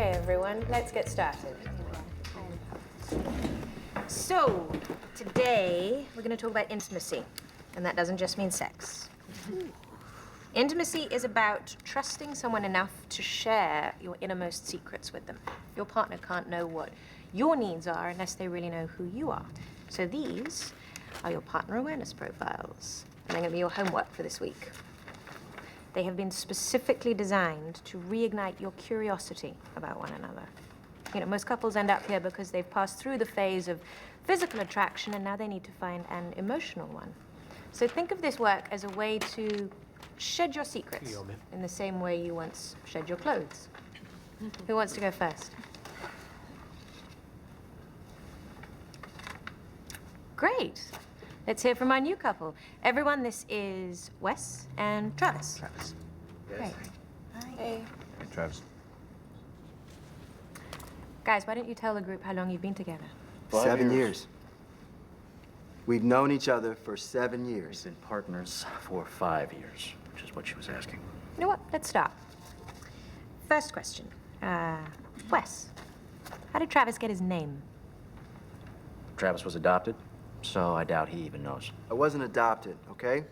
Okay, everyone, let's get started. So, today we're going to talk about intimacy, and that doesn't just mean sex. Intimacy is about trusting someone enough to share your innermost secrets with them. Your partner can't know what your needs are unless they really know who you are. So these are your partner awareness profiles, and they're going to be your homework for this week. They have been specifically designed to reignite your curiosity about one another. You know, most couples end up here because they've passed through the phase of physical attraction and now they need to find an emotional one. So think of this work as a way to shed your secrets in the same way you once shed your clothes. Who wants to go first? Great. Let's hear from our new couple. Everyone, this is Wes and Travis. Travis. Yes. Great. Hi. Hey, Travis. Guys, why don't you tell the group how long you've been together? 7 years. We've known each other for 7 We've years. been partners for 5 years, which is what she was asking. You know what? Let's start. First question. Wes, how did Travis get his name? Travis was adopted, so I doubt he even knows. I wasn't adopted, okay?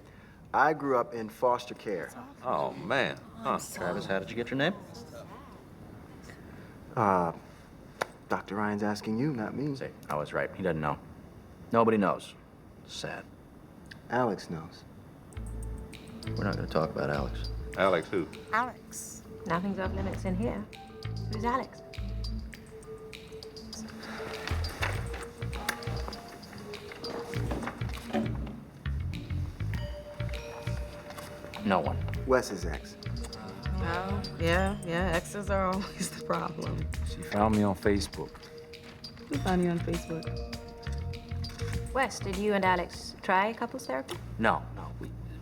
I grew up in foster care. Oh, man. Huh. Travis, how did you get your name? Dr. Ryan's asking you, not me. See, I was right. He doesn't know. Nobody knows. Sad. Alex knows. We're not going to talk about Alex. Alex who? Alex. Nothing's off limits in here. Who's Alex? No one. Wes's ex. Oh, yeah, exes are always the problem. She found me on Facebook. Who found you on Facebook? Wes, did you and Alex try couples therapy? No.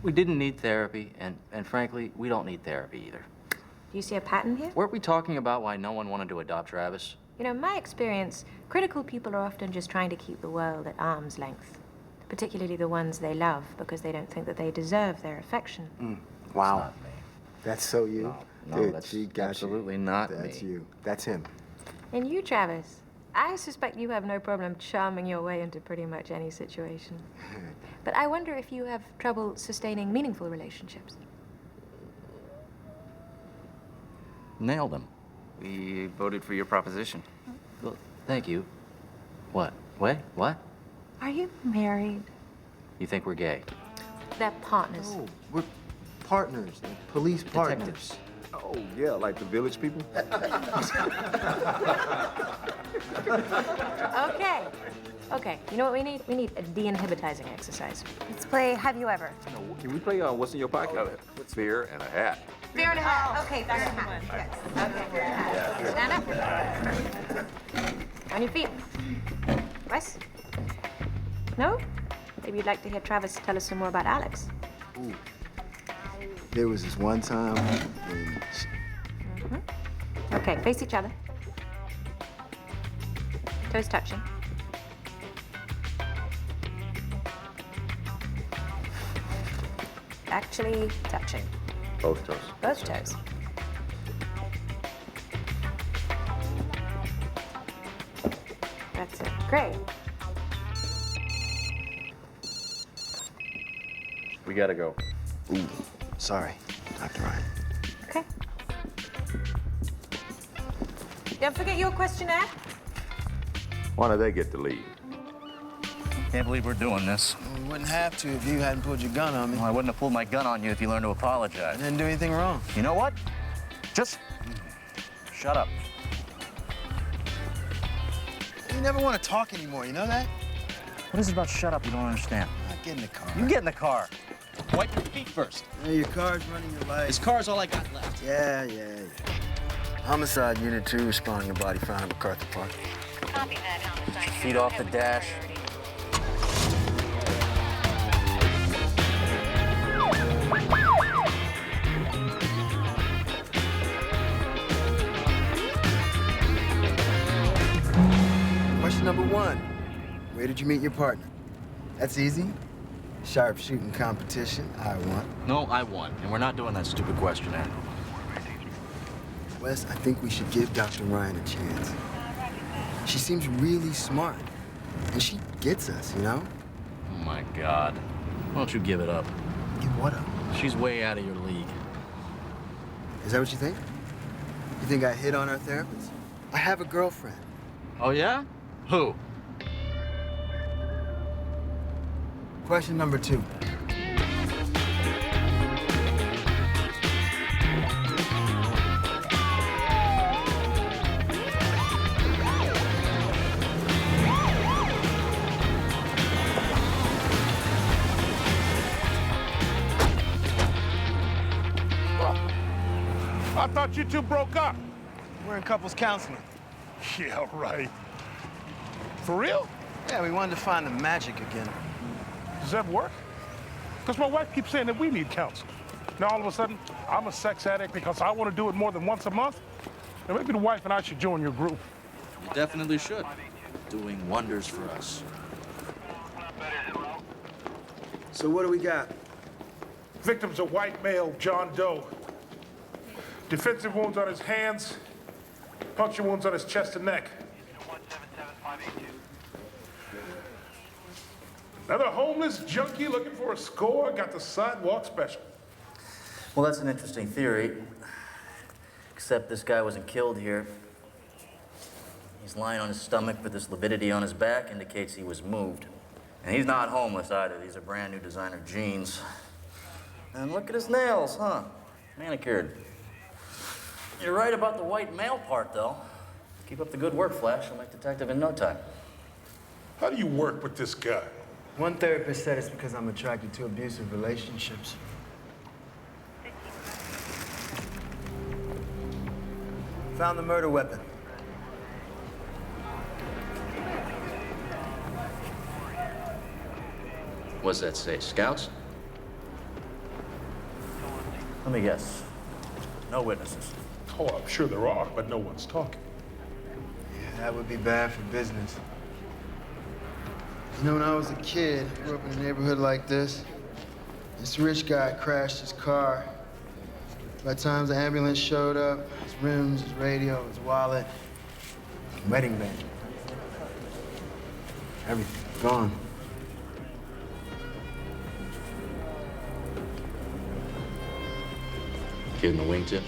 We didn't need therapy, and frankly, we don't need therapy either. Do you see a pattern here? Weren't we talking about why no one wanted to adopt Travis? You know, in my experience, critical people are often just trying to keep the world at arm's length. Particularly the ones they love, because they don't think that they deserve their affection. Wow. Not me. That's so you? No, Dude, that's she got absolutely you. not That's me. you. That's him. And you, Travis, I suspect you have no problem charming your way into pretty much any situation. But I wonder if you have trouble sustaining meaningful relationships. Nailed him. We voted for your proposition. Well, thank you. What? Wait, what? Are you married? You think we're gay? They're partners. Oh, we're partners, like police partners. Detectives. Oh, yeah, like the village people? Okay, you know what we need? We need a de-inhibitizing exercise. Let's play Have You Ever? Can we play What's in Your Pocket? Beer and a hat. Beer and a hat. Okay, beer and a hat. Yes. Stand up. On your feet. Wes? No? Maybe you'd like to hear Travis tell us some more about Alex. There was this one time when Okay, face each other. Toes touching. Actually touching. Both toes. Both toes. That's it. Great. We gotta go. sorry, Dr. Ryan. Okay. Don't forget your questionnaire. Why do they get the lead? Can't believe we're doing this. You wouldn't have to if you hadn't pulled your gun on me. Well, I wouldn't have pulled my gun on you if you learned to apologize. I didn't do anything wrong. You know what? Just shut up. You never want to talk anymore, you know that? What is it about shut up you don't understand? Get in the car. You get in the car. Wipe your feet first. Yeah, your car's running your life. This car's all I got left. Yeah. Homicide Unit 2 responding to body found in MacArthur Park. Copy that, homicide. Feet off the dash. Question number 1. Where did you meet your partner? That's easy. Sharpshooting competition, I won. No, I won, and we're not doing that stupid questionnaire. Wes, I think we should give Dr. Ryan a chance. She seems really smart, and she gets us, you know? Oh my God. Why don't you give it up? Give what up? She's way out of your league. Is that what you think? You think I hit on our therapist? I have a girlfriend. Oh, yeah? Who? Question number 2. I thought you two broke up. We're in couples counseling. Yeah, right. For real? Yeah, we wanted to find the magic again. Does that work? Because my wife keeps saying that we need counseling. Now all of a sudden, I'm a sex addict because I want to do it more than once a month? And maybe the wife and I should join your group. You definitely should. Doing wonders for us. So what do we got? Victim's a white male, John Doe. Defensive wounds on his hands, puncture wounds on his chest and neck. Another homeless junkie looking for a score got the sidewalk special. Well, that's an interesting theory. Except this guy wasn't killed here. He's lying on his stomach, but this lividity on his back indicates he was moved. And he's not homeless either. These are brand new designer jeans. And look at his nails, huh? Manicured. You're right about the white male part, though. Keep up the good work, Flash. You'll make detective in no time. How do you work with this guy? One therapist said it's because I'm attracted to abusive relationships. Found the murder weapon. What's that say, Scouts? Let me guess. No witnesses. Oh, I'm sure there are, but no one's talking. Yeah, that would be bad for business. You know, when I was a kid, I grew up in a neighborhood like this. This rich guy crashed his car. By the time the ambulance showed up, his rims, his radio, his wallet, wedding band. Everything gone. Kid in the wingtips?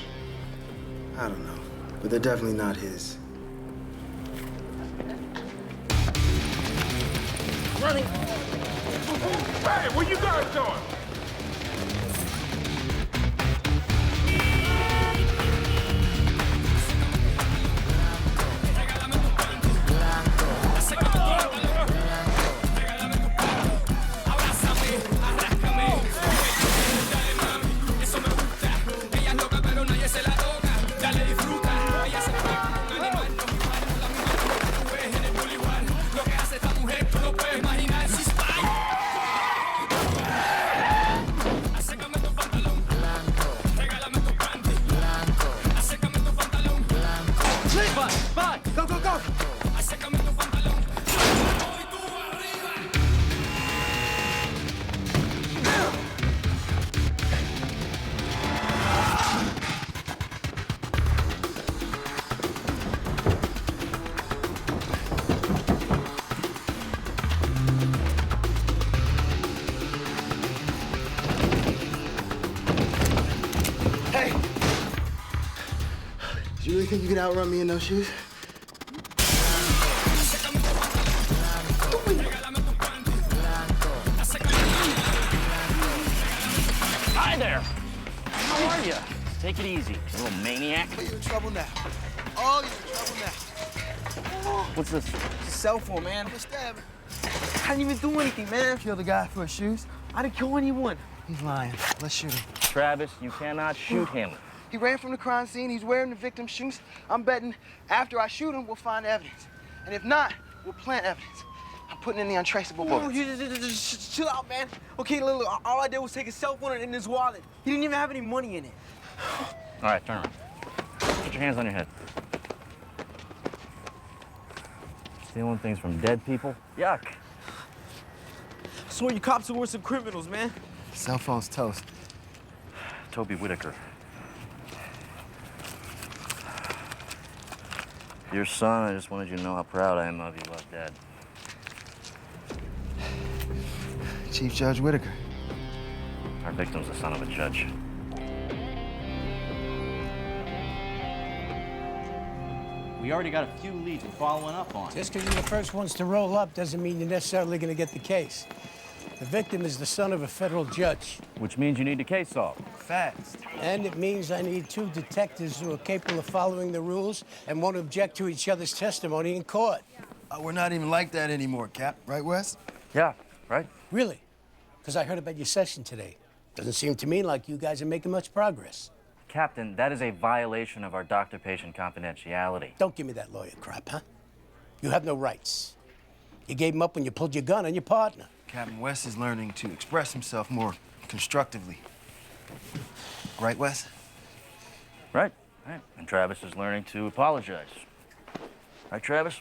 I don't know, but they're definitely not his. Running! Hey, where you guys going? Do you really think you could outrun me in those shoes? Hi there. How are you? Take it easy, you little maniac. Oh, you're in trouble now. Oh, you're in trouble now. What's this? It's a cell phone, man. I'm a stabber. I didn't even do anything, man. Kill the guy for his shoes? I didn't kill anyone. He's lying. Let's shoot him. Travis, you cannot shoot him. He ran from the crime scene. He's wearing the victim's shoes. I'm betting after I shoot him, we'll find evidence. And if not, we'll plant evidence. I'm putting in the untraceable Oh, bullets. you just chill out, man. Okay, look, all I did was take his cell phone and his wallet. He didn't even have any money in it. All right, turn around. Put your hands on your head. Stealing things from dead people? Yuck. I swear you cops are worse than criminals, man. Cell phone's toast. Toby Whitaker. Dear son, I just wanted you to know how proud I am of you. Love, Dad. Chief Judge Whitaker. Our victim's the son of a judge. We already got a few leads we're following up on. Just because you're the first ones to roll up doesn't mean you're necessarily going to get the case. The victim is the son of a federal judge. Which means you need a case solved. Fast. And it means I need 2 detectives who are capable of following the rules and won't object to each other's testimony in court. We're not even like that anymore, Cap. Right, Wes? Yeah, right? Really? Because I heard about your session today. Doesn't seem to me like you guys are making much progress. Captain, that is a violation of our doctor-patient confidentiality. Don't give me that lawyer crap, huh? You have no rights. You gave him up when you pulled your gun on your partner. Captain Wes is learning to express himself more constructively. Right, Wes? Right. And Travis is learning to apologize. Right, Travis?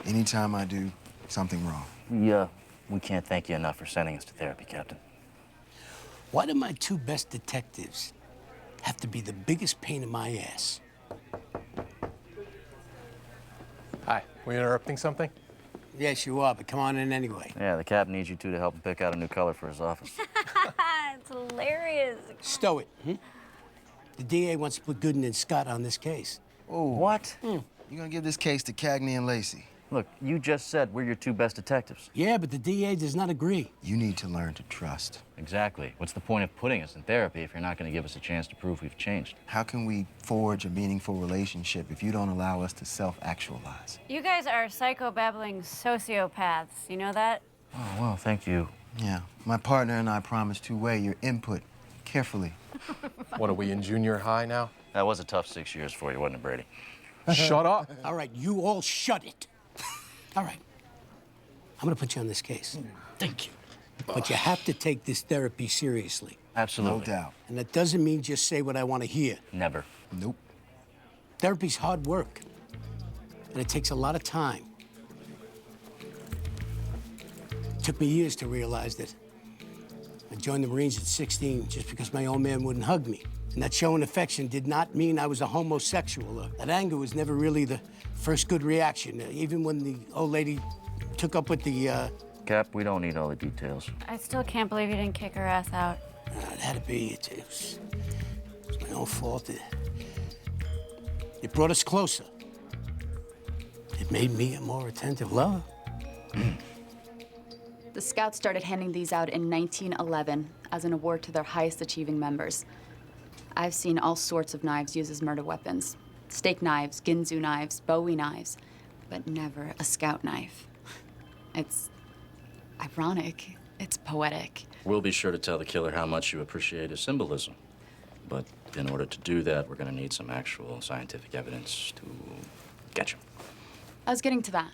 Anytime I do something wrong. We can't thank you enough for sending us to therapy, Captain. Why do my 2 best detectives have to be the biggest pain in my ass? Hi, we interrupting something? Yes, you are, but come on in anyway. Yeah, the Cap needs you 2 to help him pick out a new color for his office. It's hilarious. Stow it. The DA wants to put Gooden and Scott on this case. Oh. What? You're gonna give this case to Cagney and Lacey. Look, you just said we're your 2 best detectives. Yeah, but the DA does not agree. You need to learn to trust. Exactly. What's the point of putting us in therapy if you're not going to give us a chance to prove we've changed? How can we forge a meaningful relationship if you don't allow us to self-actualize? You guys are psychobabbling sociopaths. You know that? Oh, well, thank you. Yeah, my partner and I promise to weigh your input carefully. What, are we in junior high now? That was a tough 6 years for you, wasn't it, Brady? Shut up. All right, you all shut it. All right. I'm gonna put you on this case. Thank you. But you have to take this therapy seriously. Absolutely. No doubt. And that doesn't mean just say what I want to hear. Never. Nope. Therapy's hard work. And it takes a lot of time. It took me years to realize that I joined the Marines at 16 just because my old man wouldn't hug me. And that showing affection did not mean I was a homosexual. That anger was never really the first good reaction. Even when the old lady took up with the, Cap, we don't need all the details. I still can't believe you didn't kick her ass out. It had to be. It was my own fault. It brought us closer. It made me a more attentive lover. The Scouts started handing these out in 1911 as an award to their highest achieving members. I've seen all sorts of knives used as murder weapons. Steak knives, Ginsu knives, Bowie knives, but never a Scout knife. It's ironic. It's poetic. We'll be sure to tell the killer how much you appreciate his symbolism. But in order to do that, we're going to need some actual scientific evidence to catch him. I was getting to that.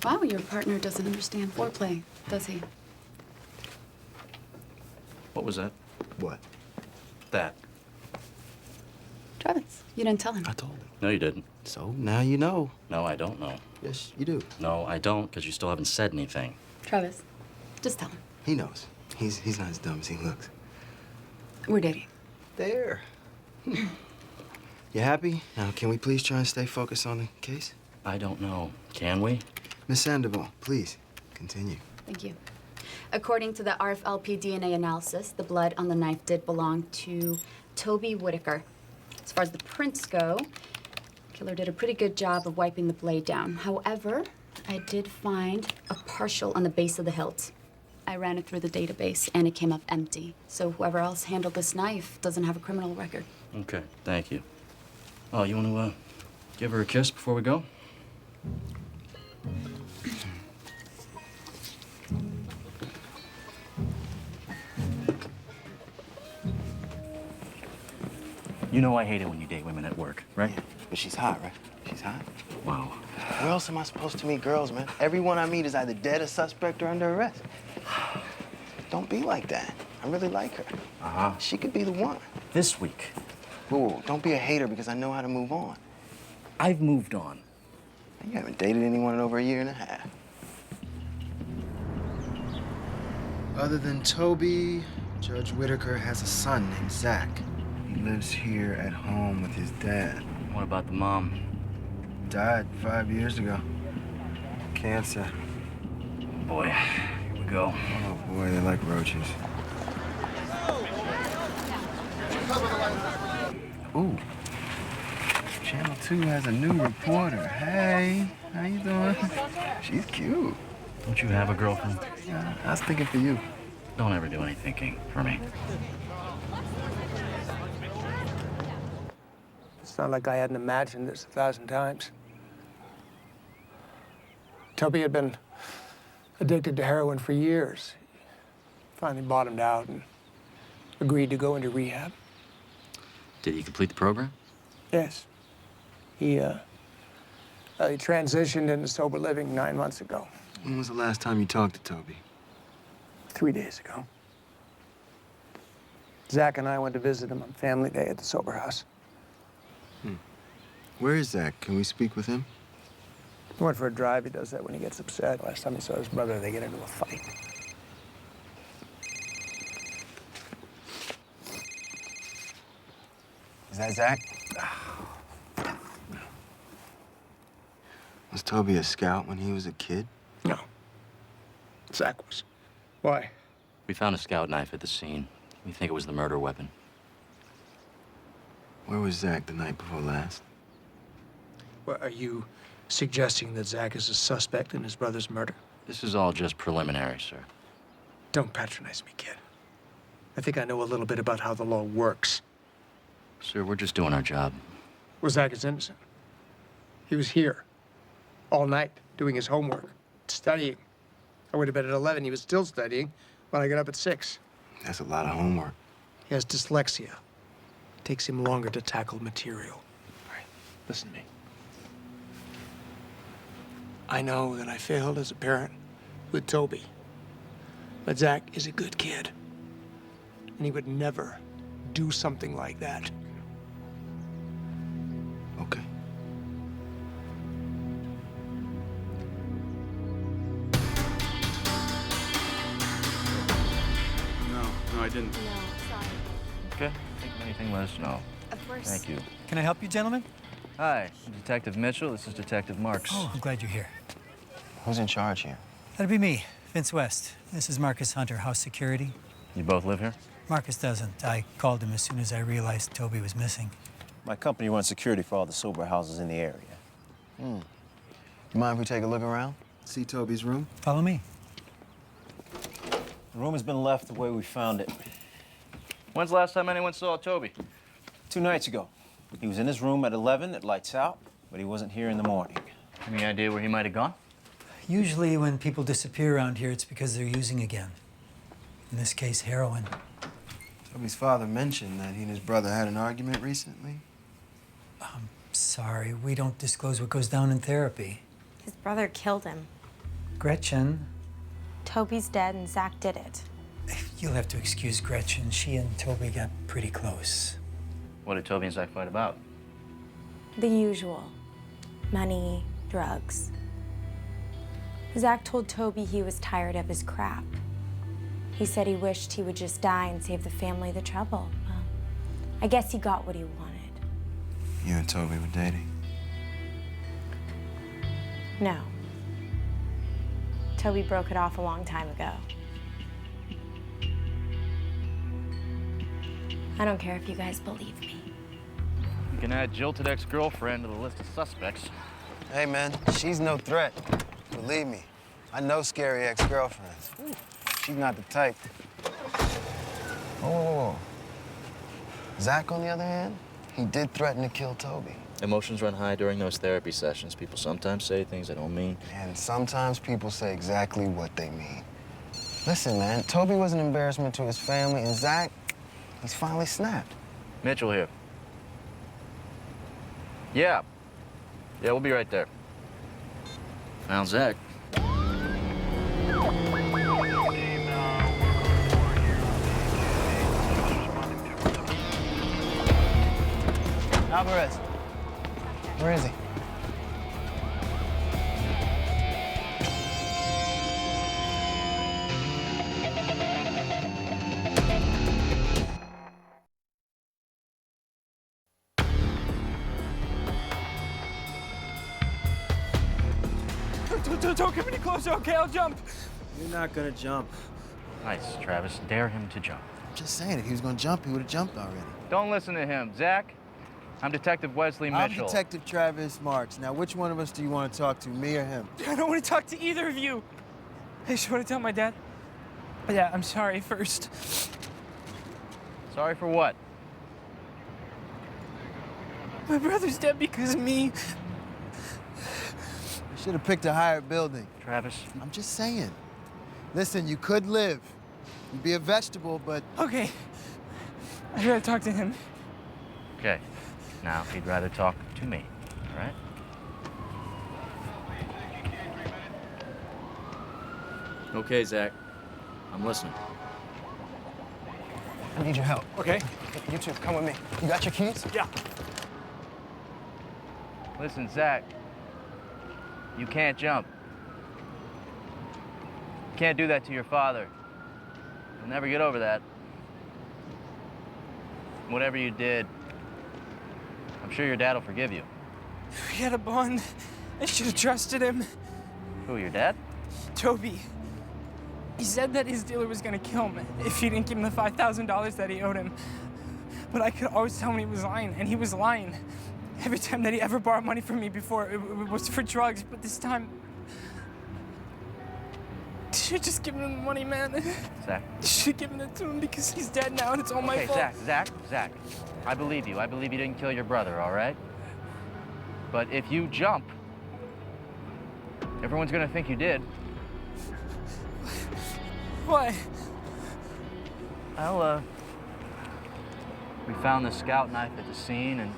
Wow, your partner doesn't understand foreplay, does he? What was that? What? That. Travis, you didn't tell him. I told him. No, you didn't. So now you know. No, I don't know. Yes, you do. No, I don't, because you still haven't said anything. Travis, just tell him. He knows. He's not as dumb as he looks. We're dating. There. You happy? Now, can we please try and stay focused on the case? I don't know. Can we? Miss Sandoval, please, continue. Thank you. According to the RFLP DNA analysis, the blood on the knife did belong to Toby Whitaker. As far as the prints go, killer did a pretty good job of wiping the blade down. However, I did find a partial on the base of the hilt. I ran it through the database, and it came up empty. So whoever else handled this knife doesn't have a criminal record. Okay, thank you. Oh, you want to give her a kiss before we go? You know I hate it when you date women at work, right? Yeah, but she's hot, right? She's hot. Wow. Where else am I supposed to meet girls, man? Everyone I meet is either dead, a suspect, or under arrest. Don't be like that. I really like her. Uh-huh. She could be the one. This week, Whoa, don't be a hater because I know how to move on. I've moved on. You haven't dated anyone in over a year and a half. Other than Toby, Judge Whitaker has a son named Zach. He lives here at home with his dad. What about the mom? Died 5 years ago. Cancer. Boy, here we go. Oh boy, they're like roaches. Ooh. Channel 2 has a new reporter. Hey, how you doing? She's cute. Don't you have a girlfriend? Yeah, I was thinking for you. Don't ever do any thinking for me. It's not like I hadn't imagined this 1,000 times. Toby had been addicted to heroin for years. Finally bottomed out and agreed to go into rehab. Did he complete the program? Yes. He transitioned into sober living 9 months ago. When was the last time you talked to Toby? 3 days ago. Zach and I went to visit him on family day at the sober house. Where is Zach? Can we speak with him? He went for a drive. He does that when he gets upset. Last time he saw his brother, they get into a fight. Is that Zach? Was Toby a scout when he was a kid? No. Zach was. Why? We found a scout knife at the scene. We think it was the murder weapon. Where was Zach the night before last? Well, are you suggesting that Zach is a suspect in his brother's murder? This is all just preliminary, sir. Don't patronize me, kid. I think I know a little bit about how the law works. Sir, we're just doing our job. Well, Zach is innocent. He was here all night doing his homework, studying. I went to bed at 11. He was still studying when I got up at 6. That's a lot of homework. He has dyslexia. It takes him longer to tackle material. All right, listen to me. I know that I failed as a parent with Toby, but Zach is a good kid, and he would never do something like that. Okay. No, I didn't. Okay. Think of anything, let us know. Of course. Thank you. Can I help you, gentlemen? Hi, I'm Detective Mitchell. This is Detective Marks. Oh, I'm glad you're here. Who's in charge here? That'd be me, Vince West. This is Marcus Hunter, house security. You both live here? Marcus doesn't. I called him as soon as I realized Toby was missing. My company runs security for all the sober houses in the area. You mind if we take a look around? See Toby's room? Follow me. The room has been left the way we found it. When's the last time anyone saw Toby? 2 nights ago. He was in his room at 11, it lights out, but he wasn't here in the morning. Any idea where he might have gone? Usually when people disappear around here, it's because they're using again. In this case, heroin. Toby's father mentioned that he and his brother had an argument recently. Sorry, we don't disclose what goes down in therapy. His brother killed him. Gretchen, Toby's dead and Zach did it. you'll have to excuse Gretchen. She and Toby got pretty close. What did Toby and Zach fight about? The usual. Money, drugs. Zach told Toby he was tired of his crap. He said he wished he would just die and save the family the trouble. Well, I guess he got what he wanted. You and Toby were dating? No. Toby broke it off a long time ago. I don't care if you guys believe me. You can add jilted ex-girlfriend to the list of suspects. Hey, man, she's no threat. Believe me, I know scary ex-girlfriends. She's not the type. Oh. Zach, on the other hand, he did threaten to kill Toby. Emotions run high during those therapy sessions. People sometimes say things they don't mean. And sometimes people say exactly what they mean. Listen, man, Toby was an embarrassment to his family, and Zach, he's finally snapped. Mitchell here. Yeah, we'll be right there. Found Zach. Alvarez, where is he? Don't come any closer, okay? I'll jump. You're not gonna jump. Nice, Travis. Dare him to jump. I'm just saying, if he was gonna jump, he would have jumped already. Don't listen to him. Zach, I'm Detective Wesley Mitchell. I'm Detective Travis Marks. Now, which one of us do you want to talk to, me or him? I don't want to talk to either of you. I just want to tell my dad. Yeah, I'm sorry first. Sorry for what? My brother's dead because of me. You should have picked a higher building. Travis. I'm just saying. Listen, you could live. You'd be a vegetable, but... Okay. I'd rather talk to him. Okay. Now, if you'd rather talk to me, all right? Okay, Zach. I'm listening. I need your help. Okay. You two, come with me. You got your keys? Yeah. Listen, Zach. You can't jump. You can't do that to your father. You'll never get over that. Whatever you did, I'm sure your dad will forgive you. We had a bond. I should have trusted him. Who, your dad? Toby. He said that his dealer was gonna kill him if he didn't give him the $5,000 that he owed him. But I could always tell when he was lying, and he was lying. Every time that he ever borrowed money from me before, it was for drugs, but this time... You should have just given him the money, man. Zach. You should have given it to him because he's dead now, and it's all my fault. Zach. I believe you. I believe you didn't kill your brother, all right? But if you jump, everyone's gonna think you did. Why? Well, we found the scout knife at the scene, and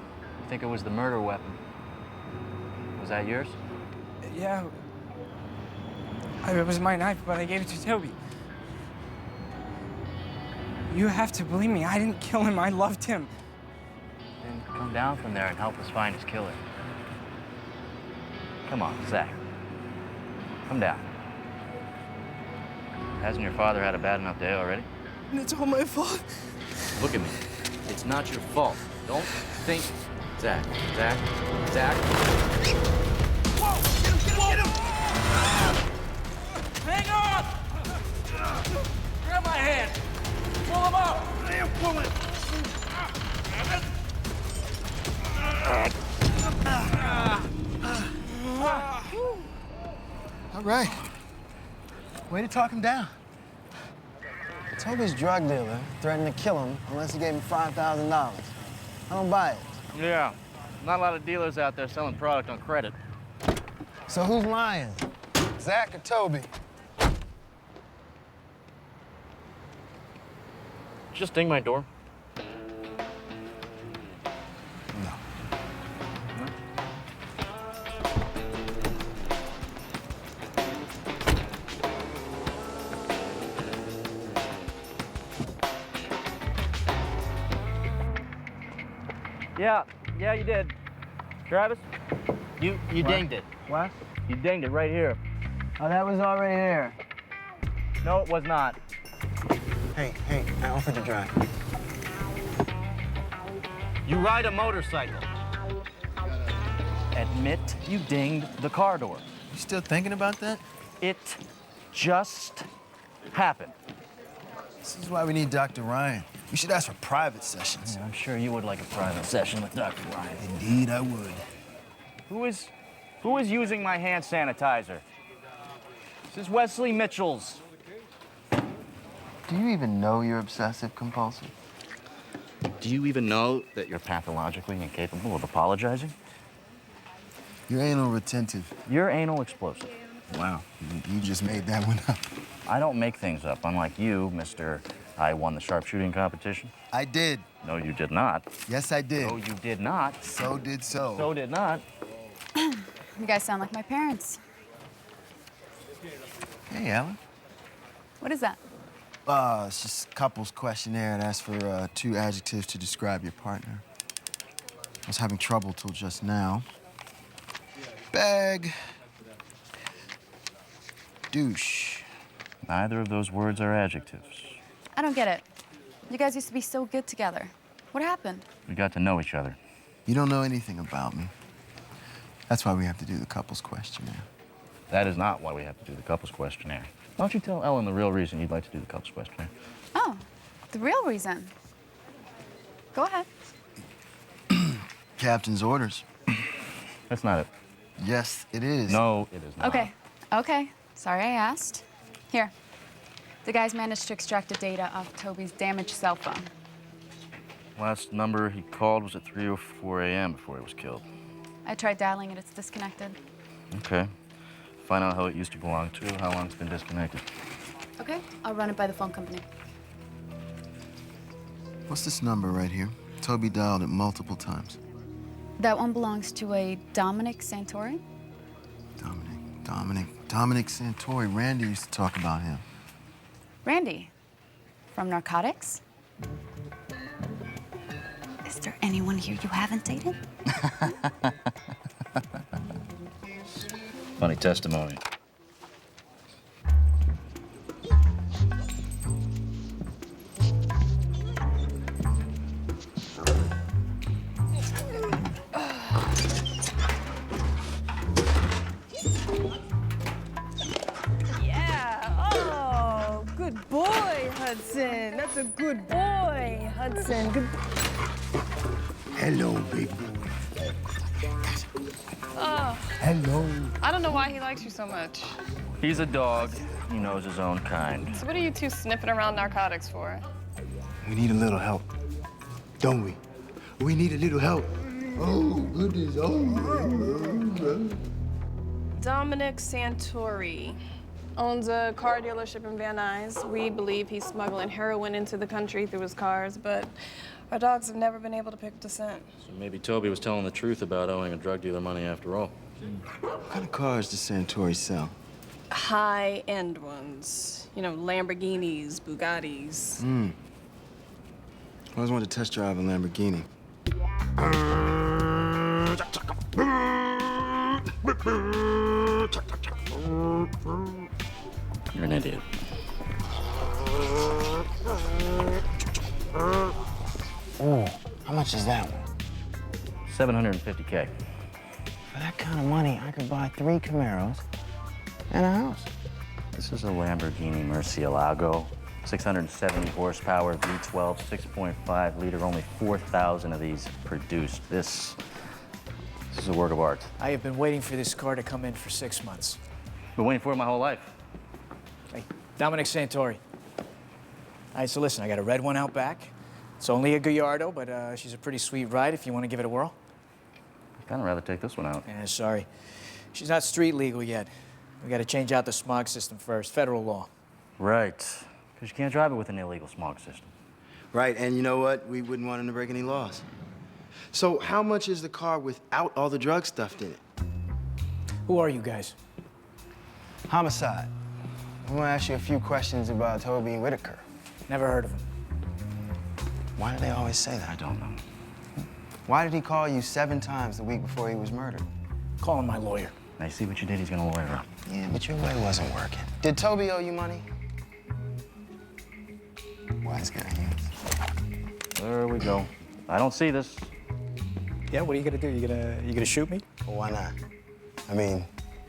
I think it was the murder weapon. Was that yours? Yeah. It was my knife, but I gave it to Toby. You have to believe me. I didn't kill him. I loved him. Then come down from there and help us find his killer. Come on, Zach. Come down. Hasn't your father had a bad enough day already? And it's all my fault. Look at me. It's not your fault. Don't think... Zach. Whoa! Get him! Hang on! Grab my hand. Pull him up. I am pulling. All right. Way to talk him down. Toby's drug dealer threatened to kill him unless he gave him $5,000. I don't buy it. Yeah. Not a lot of dealers out there selling product on credit. So who's lying? Zach or Toby? Just ding my door. No. Yeah, you did. Travis, you dinged it. What? You dinged it right here. Oh, that was already there. No, it was not. Hey, I offered to drive. You ride a motorcycle. Admit you dinged the car door. You still thinking about that? It just happened. This is why we need Dr. Ryan. You should ask for private sessions. Yeah, I'm sure you would like a private session with Dr. Ryan. Indeed, I would. Who is using my hand sanitizer? This is Wesley Mitchell's. Do you even know you're obsessive compulsive? Do you even know that you're pathologically incapable of apologizing? You're anal retentive. You're anal explosive. Wow, you just made that one up. I don't make things up, unlike you, Mr. I won the sharpshooting competition. I did. No, you did not. Yes, I did. No, you did not. So did so. So did not. You guys sound like my parents. Hey, Alan. What is that? It's just a couples questionnaire. It asks for 2 adjectives to describe your partner. I was having trouble till just now. Bag. Douche. Neither of those words are adjectives. I don't get it. You guys used to be so good together. What happened? We got to know each other. You don't know anything about me. That's why we have to do the couples questionnaire. That is not why we have to do the couples questionnaire. Why don't you tell Ellen the real reason you'd like to do the couples questionnaire? Oh, the real reason. Go ahead. Captain's orders. That's not it. Yes, it is. No, it is not. Okay. Sorry I asked. Here. The guys managed to extract the data off Toby's damaged cell phone. Last number he called was at 3:04 a.m. before he was killed. I tried dialing it, it's disconnected. Okay. Find out how it used to belong to, how long it's been disconnected. Okay, I'll run it by the phone company. What's this number right here? Toby dialed it multiple times. That one belongs to a Dominic Santori. Dominic Santori. Randy used to talk about him. Randy, from Narcotics. Is there anyone here you haven't dated? Funny testimony. Yeah. Oh, good boy, Hudson. That's a good boy, Hudson. Good. Hello, big boy. Oh, Hello. I don't know why he likes you so much. He's a dog. He knows his own kind. So what are you two sniffing around narcotics for? We need a little help, don't we? We need a little help. Oh, goodness. Oh. Dominic Santori owns a car dealership in Van Nuys. We believe he's smuggling heroin into the country through his cars, but our dogs have never been able to pick up the scent. So maybe Toby was telling the truth about owing a drug dealer money after all. What kind of cars does Santori sell? High-end ones. You know, Lamborghinis, Bugattis. I always wanted to test drive a Lamborghini. You're an idiot. Oh, how much is that one? $750K. For that kind of money, I could buy 3 Camaros and a house. This is a Lamborghini Murcielago. 670 horsepower, V12, 6.5 liter, only 4,000 of these produced. This is a work of art. I have been waiting for this car to come in for 6 months. Been waiting for it my whole life. Hey, Dominic Santori. All right, so listen, I got a red one out back. It's only a Gallardo, but she's a pretty sweet ride if you want to give it a whirl. I'd kind of rather take this one out. Yeah, sorry. She's not street legal yet. We got to change out the smog system first, federal law. Right. Because you can't drive it with an illegal smog system. Right, and you know what? We wouldn't want him to break any laws. So how much is the car without all the drug stuffed in it? Who are you guys? Homicide. I want to ask you a few questions about Toby Whitaker. Never heard of him. Why do they always say that? I don't know. Why did he call you 7 times the week before he was murdered? Calling my lawyer. Now, you see what you did? He's gonna lawyer up. Yeah, but your way wasn't working. Did Toby owe you money? Wise guy, There we go. I don't see this. Yeah, what are you gonna do? You gonna shoot me? Well, why not? I mean,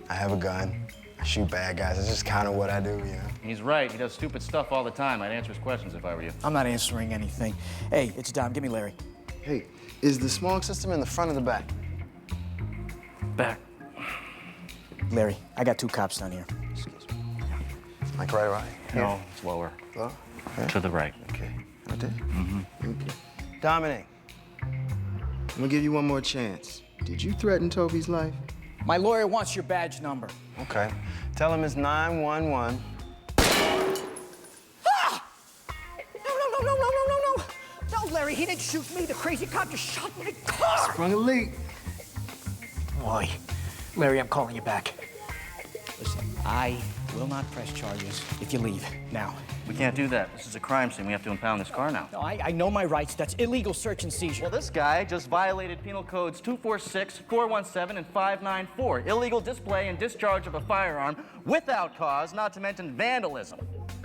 I have a gun. I shoot bad guys. It's just kind of what I do, you know? He's right. He does stupid stuff all the time. I'd answer his questions if I were you. I'm not answering anything. Hey, it's Dom. Give me Larry. Hey, is the smog system in the front or the back? Back. Larry, I got 2 cops down here. Excuse me. Like right? No, it's lower. Lower? Okay. To the right. Okay. Right there? Mm-hmm. Okay. Dominic, I'm gonna give you one more chance. Did you threaten Toby's life? My lawyer wants your badge number. Okay. Tell him it's 911. Ah! No. No, Larry, he didn't shoot me. The crazy cop just shot my car. Sprung a leak. Boy, Larry, I'm calling you back. Listen, I will not press charges if you leave now. We can't do that. This is a crime scene. We have to impound this car now. No, I know my rights. That's illegal search and seizure. Well, this guy just violated penal codes 246, 417, and 594. Illegal display and discharge of a firearm without cause, not to mention vandalism.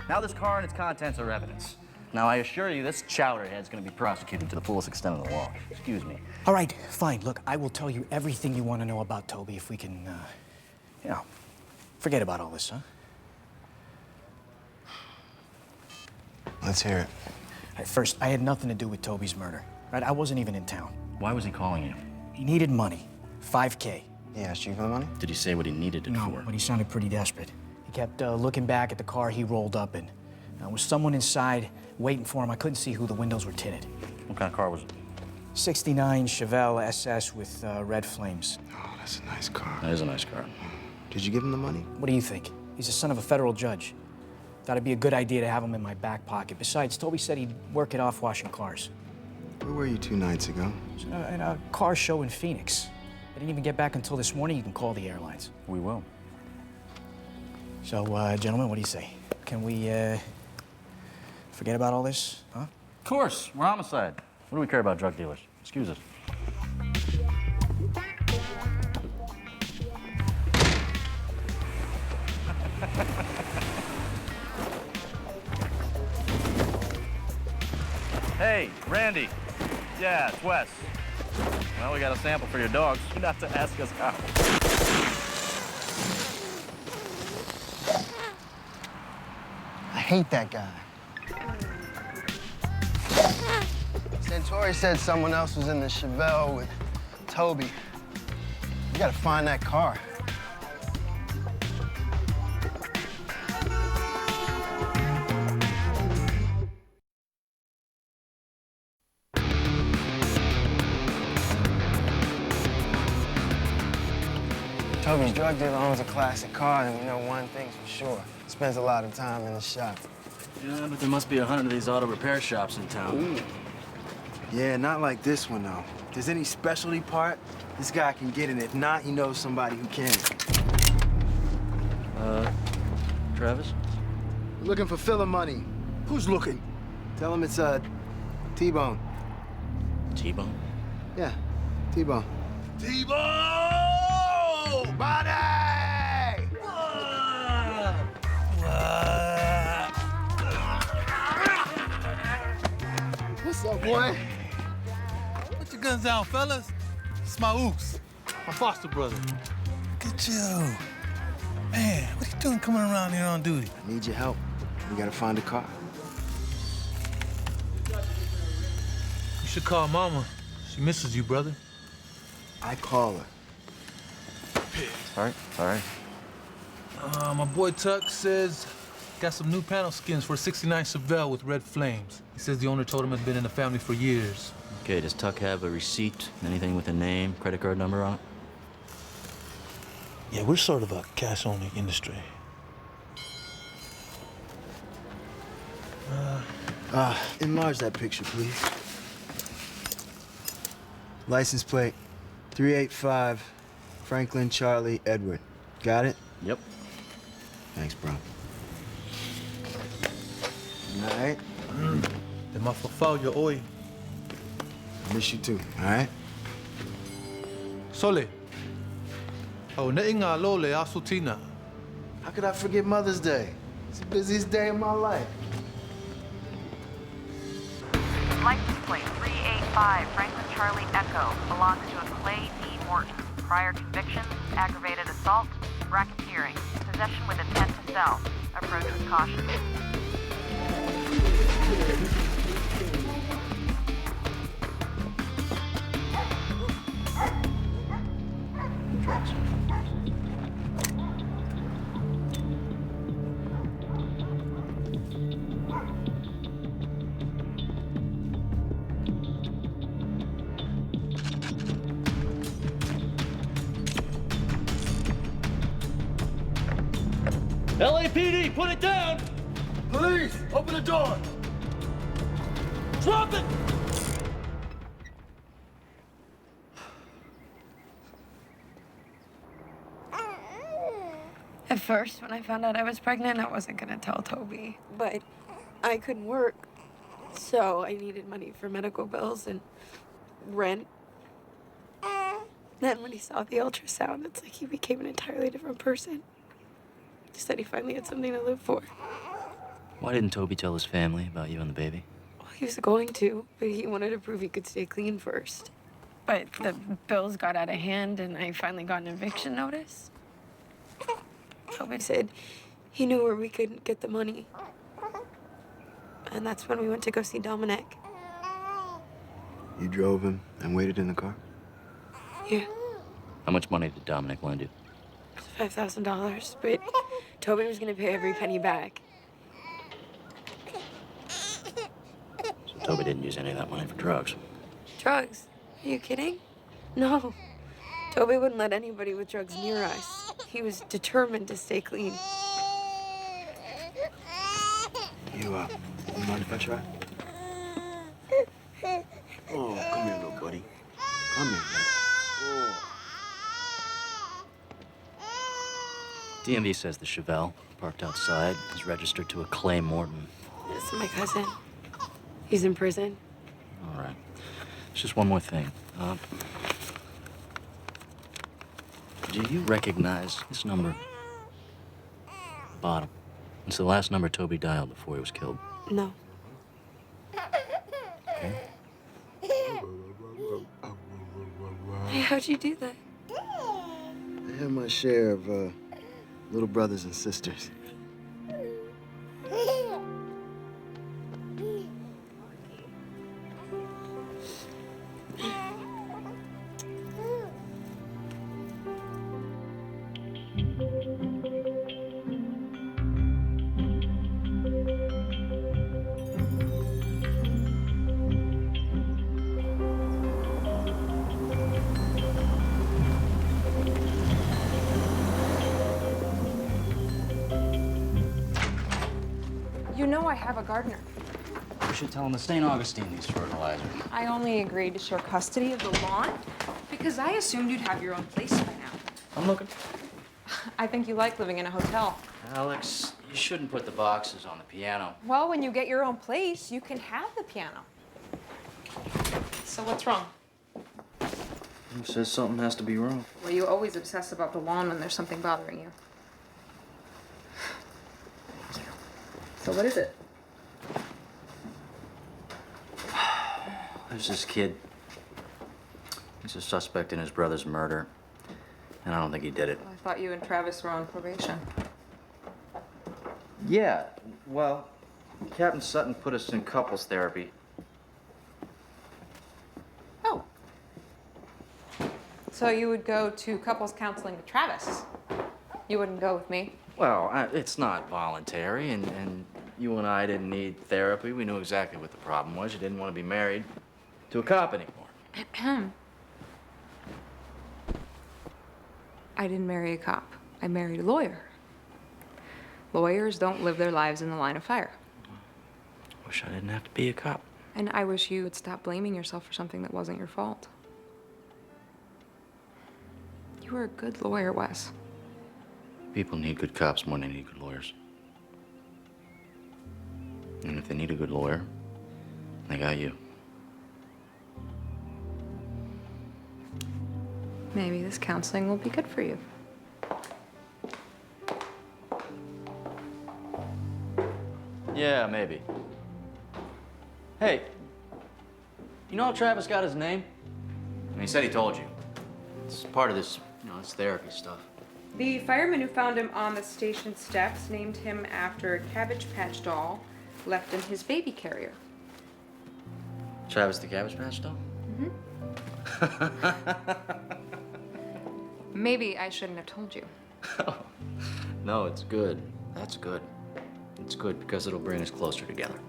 Now this car and its contents are evidence. Now, I assure you, this chowderhead's gonna be prosecuted to the fullest extent of the law. Excuse me. All right, fine. Look, I will tell you everything you want to know about Toby if we can, Forget about all this, huh? Let's hear it. All right, first, I had nothing to do with Toby's murder, right? I wasn't even in town. Why was he calling you? He needed money, $5K. He asked you for the money? Did he say what he needed it No, for? but he sounded pretty desperate. He kept looking back at the car he rolled up in. There was someone inside waiting for him. I couldn't see who. The windows were tinted. What kind of car was it? 69 Chevelle SS with red flames. Oh, that's a nice car. That is a nice car. Did you give him the money? What do you think? He's the son of a federal judge. Thought it'd be a good idea to have him in my back pocket. Besides, Toby said he'd work it off washing cars. Where were you 2 nights ago? In a car show in Phoenix. I didn't even get back until this morning. You can call the airlines. We will. So, gentlemen, what do you say? Can we, forget about all this, huh? Of course, we're homicide. What do we care about drug dealers? Excuse us. Hey, Randy. Yeah, it's Wes. Well, we got a sample for your dogs. You'd have to ask us how. I hate that guy. Santori said someone else was in the Chevelle with Toby. We gotta find that car. Toby's drug dealer owns a classic car, and we know one thing's for sure. Spends a lot of time in the shop. Yeah, but there must be 100 of these auto repair shops in town. Ooh. Yeah, not like this one, though. If there's any specialty part, this guy can get it. If not, he knows somebody who can. Travis? We're looking for filler money. Who's looking? Tell him it's, T-Bone. T-Bone? Yeah, T-Bone. T-Bone! Body! What's up, boy? Put your guns down, fellas. It's my oops, my foster brother. Look at you. Man, what are you doing coming around here on duty? I need your help. We gotta find a car. You should call Mama. She misses you, brother. I call her. Sorry. My boy Tuck says got some new panel skins for a 69 Chevelle with red flames. He says the owner told him it's been in the family for years. Okay, does Tuck have a receipt? Anything with a name, credit card number on it? Yeah, we're sort of a cash-only industry. Enlarge that picture, please. License plate 385 Franklin Charlie Edward. Got it? Yep. Thanks, bro. All right? The mafafao oi. I miss you too, all right? Sole. Oh, ne'inga lole asutina. How could I forget Mother's Day? It's the busiest day of my life. License plate 385 Franklin Charlie Echo belongs to a Clay D. Morton. Prior convictions, aggravated assault, racketeering, possession with intent to sell. Approach with caution. LAPD, put it down! Police, open the door! Drop it! At first, when I found out I was pregnant, I wasn't gonna tell Toby. But I couldn't work, so I needed money for medical bills and rent. Then when he saw the ultrasound, it's like he became an entirely different person. He said he finally had something to live for. Why didn't Toby tell his family about you and the baby? Well, he was going to, but he wanted to prove he could stay clean first. But the bills got out of hand, and I finally got an eviction notice. Toby said he knew where we could get the money. And that's when we went to go see Dominic. You drove him and waited in the car? Yeah, How much money did Dominic lend you? $5,000, but Toby was gonna pay every penny back. So Toby didn't use any of that money for drugs. Drugs? Are you kidding? No. Toby wouldn't let anybody with drugs near us. He was determined to stay clean. You mind if I try? Oh, come here, little buddy. Come here, man. Oh. DMV says the Chevelle, parked outside, is registered to a Clay Morton. This is my cousin. He's in prison. All right. There's just one more thing. Do you recognize this number? Bottom. It's the last number Toby dialed before he was killed. No. Okay. Hey, how'd you do that? I have my share of little brothers and sisters. You know I have a gardener. You should tell him the St. Augustine needs fertilizer. I only agreed to share custody of the lawn because I assumed you'd have your own place by now. I'm looking. I think you like living in a hotel. Alex, you shouldn't put the boxes on the piano. Well, when you get your own place, you can have the piano. So what's wrong? Who says something has to be wrong? Well, you always obsess about the lawn when there's something bothering you. So what is it? There's this kid. He's a suspect in his brother's murder. And I don't think he did it. I thought you and Travis were on probation. Yeah, well, Captain Sutton put us in couples therapy. Oh. So you would go to couples counseling with Travis? You wouldn't go with me? Well, it's not voluntary, and you and I didn't need therapy. We knew exactly what the problem was. You didn't want to be married to a cop anymore. I didn't marry a cop. I married a lawyer. Lawyers don't live their lives in the line of fire. Wish I didn't have to be a cop. And I wish you would stop blaming yourself for something that wasn't your fault. You were a good lawyer, Wes. People need good cops more than they need good lawyers. And if they need a good lawyer, they got you. Maybe this counseling will be good for you. Yeah, maybe. Hey, you know how Travis got his name? And he said he told you. It's part of this, this therapy stuff. The fireman who found him on the station steps named him after a Cabbage Patch doll left in his baby carrier. Travis the Cabbage Patch doll? Maybe I shouldn't have told you. No, it's good. That's good. It's good because it'll bring us closer together.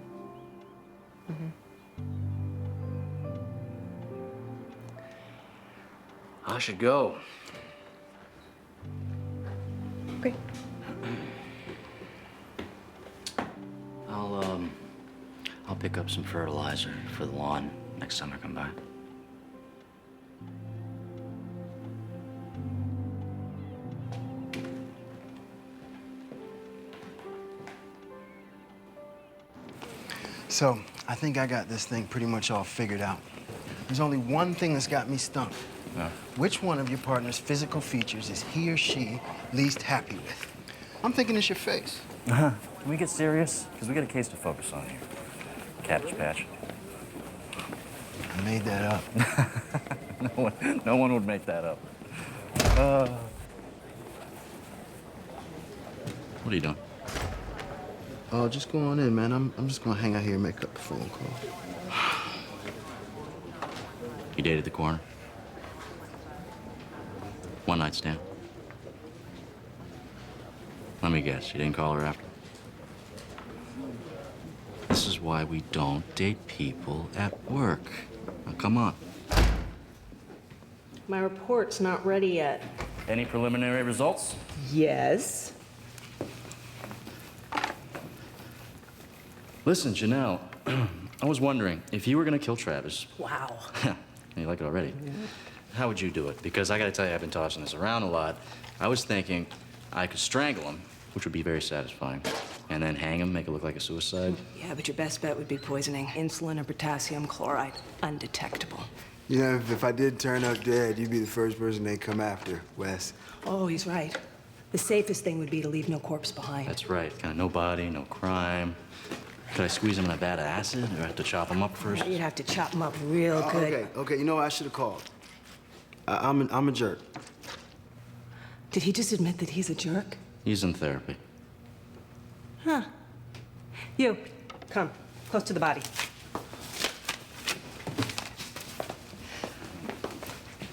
I should go. Okay. I'll pick up some fertilizer for the lawn next time I come by. So, I think I got this thing pretty much all figured out. There's only one thing that's got me stumped. Which one of your partner's physical features is he or she least happy with? I'm thinking it's your face. Can we get serious? Because we got a case to focus on here. Cabbage Patch. I made that up. No one would make that up. What are you doing? Oh, just go on in, man. I'm just gonna hang out here and make up a phone call. You dated the coroner? One night stand? Let me guess, you didn't call her after? This is why we don't date people at work. Now, come on. My report's not ready yet. Any preliminary results? Yes. Listen, Janelle, I was wondering, if you were gonna kill Travis, Wow. you like it already, how would you do it? Because I gotta tell you, I've been tossing this around a lot. I was thinking I could strangle him, which would be very satisfying, and then hang him, make it look like a suicide. Yeah, but your best bet would be poisoning. Insulin or potassium chloride. Undetectable. You know, if I did turn up dead, you'd be the first person they'd come after, Wes. Oh, he's right. The safest thing would be to leave no corpse behind. That's right, kind of no body, no crime. Could I squeeze him in a vat of acid, or do I have to chop him up first? You'd have to chop him up real good. Okay, you know what? I should have called. I'm a jerk. Did he just admit that he's a jerk? He's in therapy. Huh. You, come, close to the body.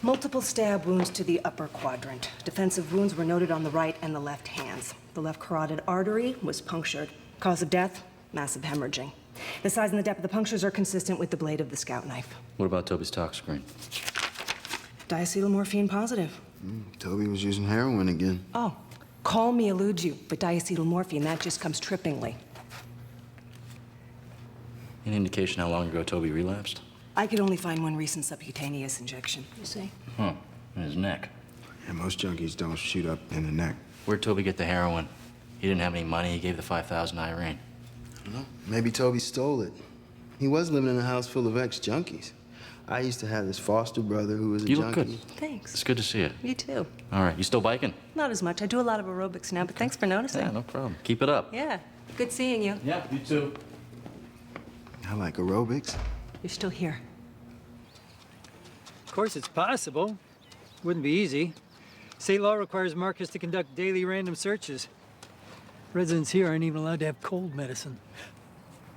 Multiple stab wounds to the upper quadrant. Defensive wounds were noted on the right and the left hands. The left carotid artery was punctured. Cause of death, massive hemorrhaging. The size and the depth of the punctures are consistent with the blade of the scout knife. What about Toby's tox screen? Diacetylmorphine positive. Toby was using heroin again. Oh, call me elude you, but diacetylmorphine, that just comes trippingly. Any indication how long ago Toby relapsed? I could only find one recent subcutaneous injection, you see? Huh, in his neck. And most junkies don't shoot up in the neck. Where'd Toby get the heroin? He didn't have any money, he gave the 5,000 Irene. I don't know. Maybe Toby stole it. He was living in a house full of ex-junkies. I used to have this foster brother who was a You junkie. look good. Thanks. It's good to see you. You too. All right, you still biking? Not as much. I do a lot of aerobics now, but thanks for noticing. Yeah, no problem. Keep it up. Yeah. Good seeing you. Yeah, you too. I like aerobics. You're still here. Of course, it's possible. Wouldn't be easy. State law requires Marcus to conduct daily random searches. Residents here aren't even allowed to have cold medicine.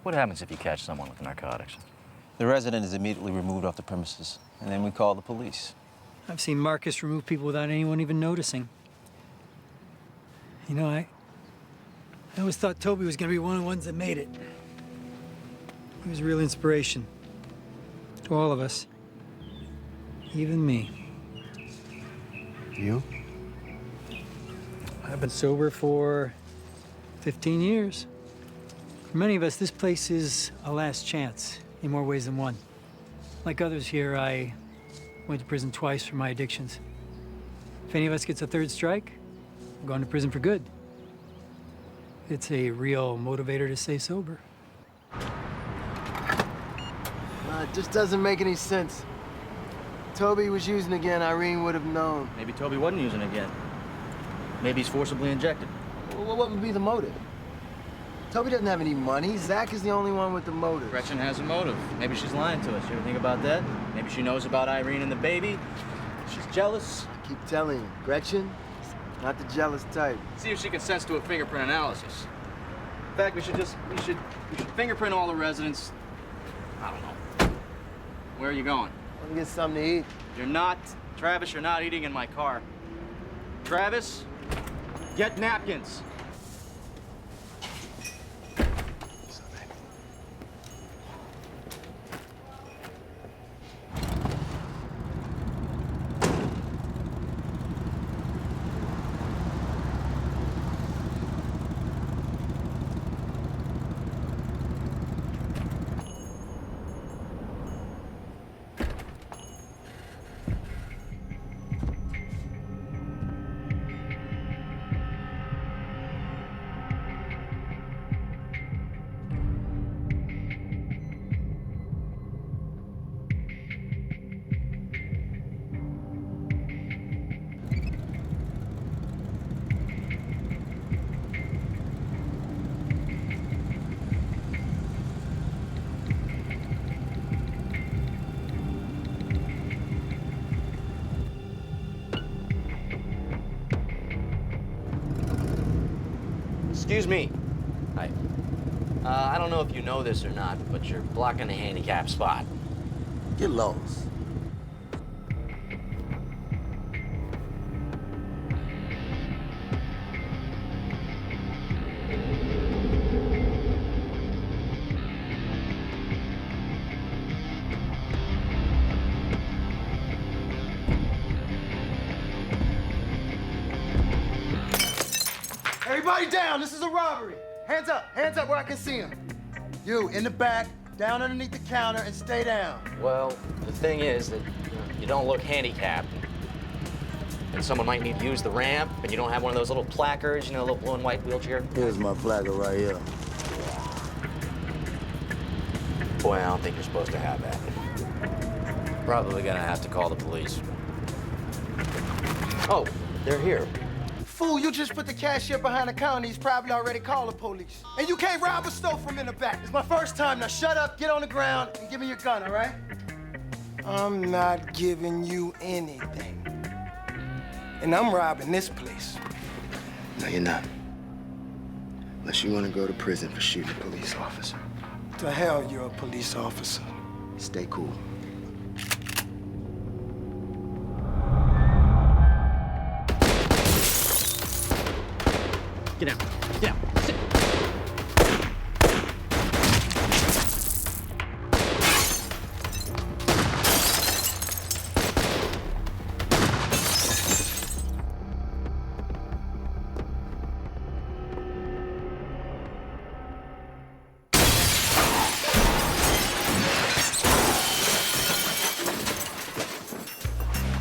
What happens if you catch someone with narcotics? The resident is immediately removed off the premises, and then we call the police. I've seen Marcus remove people without anyone even noticing. You know, I always thought Toby was gonna be one of the ones that made it. He was a real inspiration to all of us, even me. You? I've been sober for 15 years. For many of us, this place is a last chance in more ways than one. Like others here, I went to prison twice for my addictions. If any of us gets a third strike, we're going to prison for good. It's a real motivator to stay sober. It just doesn't make any sense. Toby was using again, Irene would have known. Maybe Toby wasn't using again. Maybe he's forcibly injected. Well, what would be the motive? Toby doesn't have any money. Zach is the only one with the motive. Gretchen has a motive. Maybe she's lying to us. You ever think about that? Maybe she knows about Irene and the baby. She's jealous. I keep telling you, Gretchen, not the jealous type. See if she can sense to a fingerprint analysis. In fact, we should fingerprint all the residents. I don't know. Where are you going? Let me get something to eat. You're not, Travis, you're not eating in my car. Travis, get napkins. Excuse me. Hi. I don't know if you know this or not, but you're blocking the handicap spot. Get lost. Everybody down, this is a robbery. Hands up where I can see them. You, in the back, down underneath the counter, and stay down. Well, the thing is that you don't look handicapped. And someone might need to use the ramp, and you don't have one of those little placards, you know, little blue and white wheelchair. Here's my placard right here. Boy, I don't think you're supposed to have that. Probably gonna have to call the police. Oh, they're here. Fool, you just put the cashier behind the counter. He's probably already called the police. And you can't rob a store from in the back. It's my first time. Now shut up, get on the ground, and give me your gun, all right? I'm not giving you anything. And I'm robbing this place. No, you're not. Unless you want to go to prison for shooting a police officer. To hell, you're a police officer. Stay cool. Get down. Get down. Sit.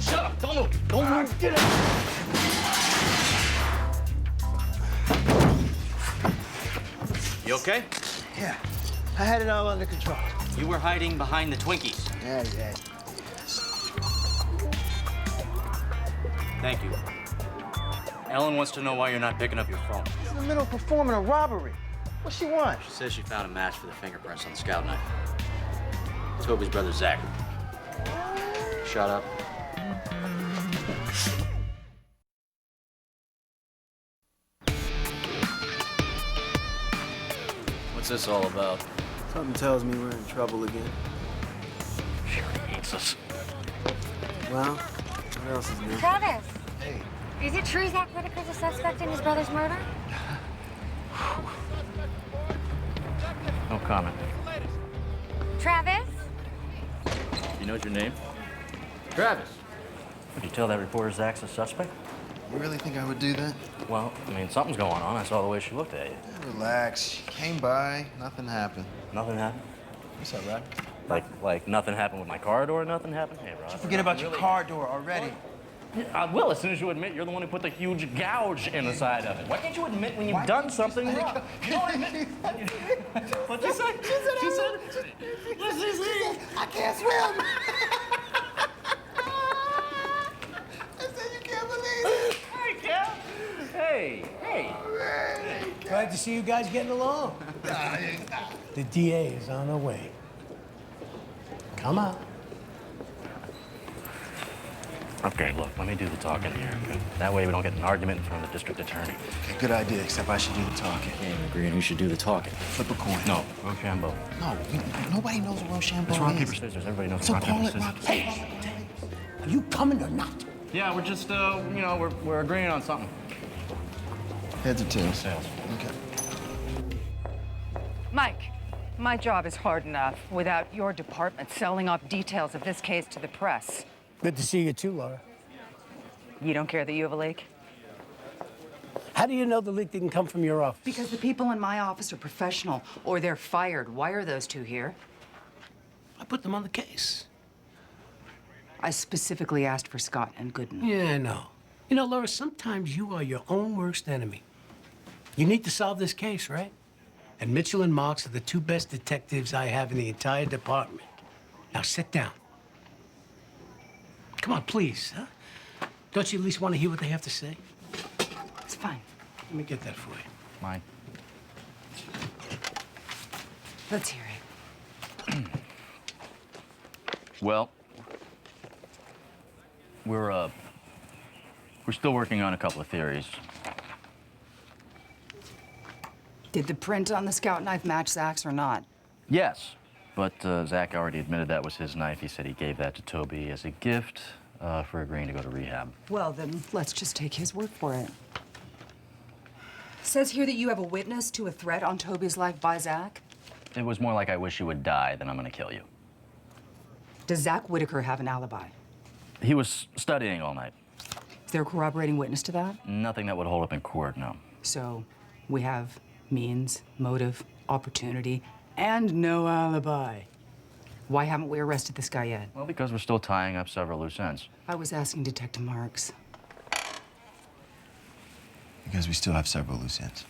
Shut up. Don't move. Don't move. Get out. You okay? Yeah, I had it all under control. You were hiding behind the Twinkies. Yeah. Thank you. Ellen wants to know why you're not picking up your phone. She's in the middle of performing a robbery. What she want? She says she found a match for the fingerprints on the scout knife. Toby's brother, Zach. Shut up. What's this all about? Something tells me we're in trouble again. She already hates us. Well, what else is new? Travis! Hey. Is it true Zach Whitaker's a suspect in his brother's murder? No comment. Travis? You know your name? Travis. Would you tell that reporter Zach's a suspect? You really think I would do that? Well, I mean, something's going on. I saw the way she looked at you. Relax. She came by. Nothing happened. Nothing happened? What's up, Rod? Like nothing happened with my car door? Nothing happened? Hey, Rod. Forget about your car door already. I will, as soon as you admit you're the one who put the huge gouge in the side of it. Why can't you admit when you've done something wrong? You don't admit. What'd you say? She said, I can't swim. I said you can't believe it. Hey, Cal. Hey. Glad to see you guys getting along. The DA is on the way. Come on. Okay, look, let me do the talking here. Okay? That way we don't get an argument in front of the district attorney. Okay, good idea, except I should do the talking. Can't even agree on who should do the talking. Flip a coin. No, Rochambeau. No, nobody knows what Rochambeau It's rock, is. paper, scissors. Everybody knows So rock, call paper, it scissors. rock, Hey, are you coming or not? Yeah, we're just, we're agreeing on something. Heads or tails? Tails. Okay. Mike, my job is hard enough without your department selling off details of this case to the press. Good to see you too, Laura. You don't care that you have a leak? How do you know the leak didn't come from your office? Because the people in my office are professional, or they're fired. Why are those two here? I put them on the case. I specifically asked for Scott and Gooden. Yeah, I know. You know, Laura, sometimes you are your own worst enemy. You need to solve this case, right? And Mitchell and Marks are the two best detectives I have in the entire department. Now sit down. Come on, please, huh? Don't you at least want to hear what they have to say? It's fine. Let me get that for you. Mine. Let's hear it. Well, we're still working on a couple of theories. Did the print on the scout knife match Zach's or not? Yes, but Zach already admitted that was his knife. He said he gave that to Toby as a gift for agreeing to go to rehab. Well, then let's just take his word for it. Says here that you have a witness to a threat on Toby's life by Zach. It was more like I wish you would die than I'm gonna kill you. Does Zach Whitaker have an alibi? He was studying all night. Is there a corroborating witness to that? Nothing that would hold up in court, no. So we have means, motive, opportunity, and no alibi. Why haven't we arrested this guy yet? Well, because we're still tying up several loose ends. I was asking Detective Marks. Because we still have several loose ends.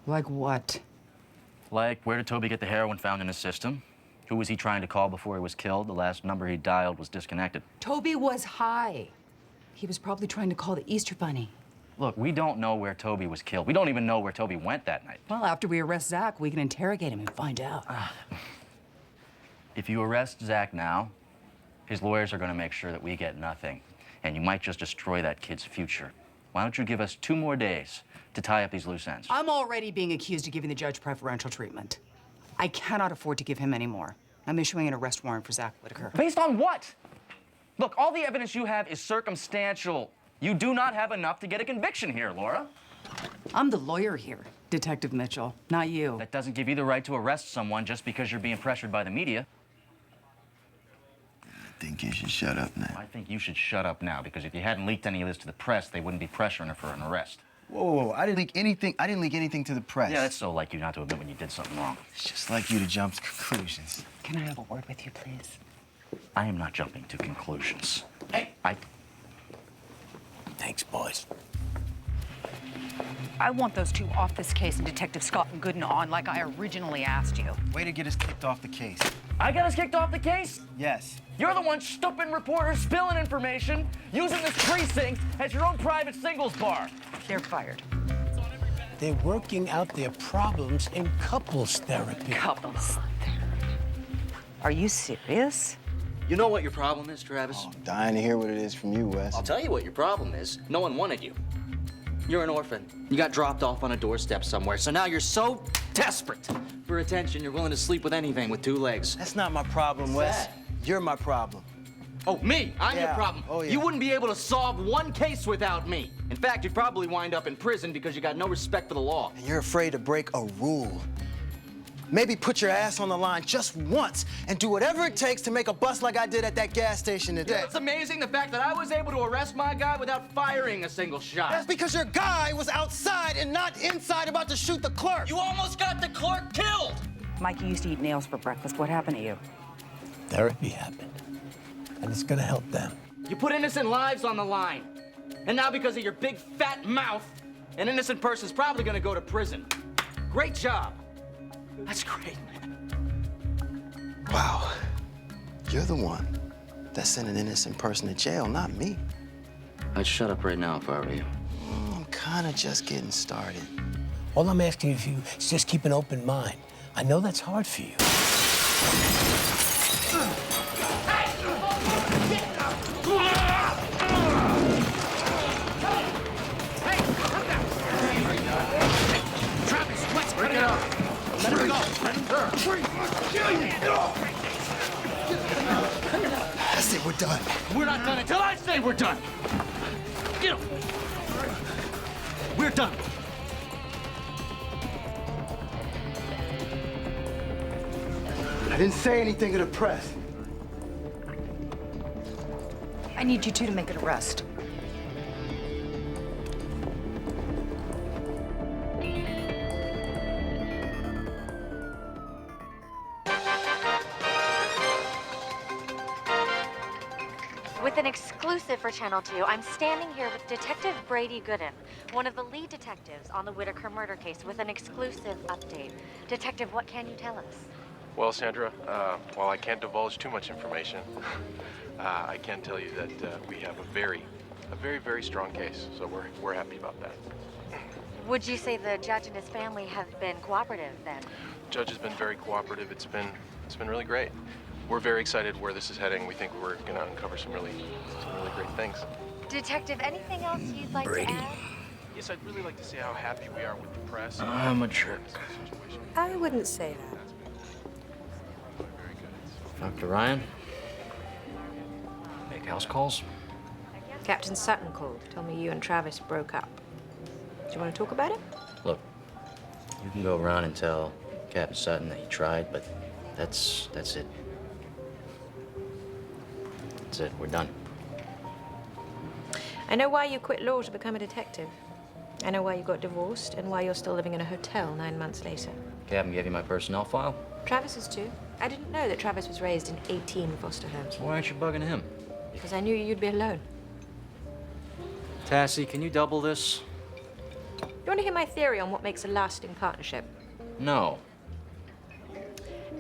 Like what? Like, where did Toby get the heroin found in his system? Who was he trying to call before he was killed? The last number he dialed was disconnected. Toby was high. He was probably trying to call the Easter Bunny. Look, we don't know where Toby was killed. We don't even know where Toby went that night. Well, after we arrest Zach, we can interrogate him and find out. If you arrest Zach now, his lawyers are going to make sure that we get nothing. And you might just destroy that kid's future. Why don't you give us 2 more days to tie up these loose ends? I'm already being accused of giving the judge preferential treatment. I cannot afford to give him any more. I'm issuing an arrest warrant for Zach Whitaker. Based on what? Look, all the evidence you have is circumstantial. You do not have enough to get a conviction here, Laura. I'm the lawyer here, Detective Mitchell, not you. That doesn't give you the right to arrest someone just because you're being pressured by the media. I think you should shut up now. I think you should shut up now, because if you hadn't leaked any of this to the press, they wouldn't be pressuring her for an arrest. Whoa, I didn't leak anything. I didn't leak anything to the press. Yeah, that's so like you not to admit when you did something wrong. It's just like you to jump to conclusions. Can I have a word with you, please? I am not jumping to conclusions. Hey. Thanks, boys. I want those two off this case and Detective Scott and Gooden on like I originally asked you. Way to get us kicked off the case. I got us kicked off the case? Yes. You're the one stupid reporter spilling information, using this precinct as your own private singles bar. They're fired. They're working out their problems in couples therapy. Couples therapy. Are you serious? You know what your problem is, Travis? Dying to hear what it is from you, Wes. I'll tell you what your problem is. No one wanted you. You're an orphan. You got dropped off on a doorstep somewhere, so now you're so desperate for attention, you're willing to sleep with anything with 2 legs. That's not my problem, Wes. You're my problem. Oh, me? I'm your problem. Oh, yeah. You wouldn't be able to solve one case without me. In fact, you'd probably wind up in prison because you got no respect for the law. And you're afraid to break a rule. Maybe put your ass on the line just once and do whatever it takes to make a bust like I did at that gas station today. It's amazing the fact that I was able to arrest my guy without firing a single shot. That's because your guy was outside and not inside about to shoot the clerk. You almost got the clerk killed! Mikey used to eat nails for breakfast. What happened to you? Therapy happened. And it's gonna help them. You put innocent lives on the line. And now because of your big fat mouth, an innocent person's probably gonna go to prison. Great job. That's great, man. Wow. You're the one that sent an innocent person to jail, not me. I'd shut up right now if I were you. I'm kind of just getting started. All I'm asking of you is just keep an open mind. I know that's hard for you. Travis, let's cut it out. Let him go. That's it, we're done. We're not done until I say we're done. Get him. We're done. I didn't say anything to the press. I need you two to make an arrest. With an exclusive for Channel 2, I'm standing here with Detective Brady Gooden, one of the lead detectives on the Whitaker murder case, with an exclusive update. Detective, what can you tell us? Well, Sandra, while I can't divulge too much information, I can tell you that we have a very, very strong case. So we're happy about that. Would you say the judge and his family have been cooperative then? Judge has been very cooperative. It's been really great. We're very excited where this is heading. We think we're going to uncover some really great things. Detective, anything else you'd like Brady, to add? Yes, I'd really like to say how happy we are with the press. I'm a jerk. I wouldn't say that. Dr. Ryan? Make house calls? Captain Sutton called. Told me you and Travis broke up. Do you want to talk about it? Look, you can go around and tell Captain Sutton that you tried, but that's it. That's it. We're done. I know why you quit law to become a detective. I know why you got divorced and why you're still living in a hotel 9 months later. Captain gave you my personnel file? Travis's too. I didn't know that Travis was raised in 18 foster homes. Why aren't you bugging him? Because I knew you'd be alone. Tassie, can you double this? You want to hear my theory on what makes a lasting partnership? No.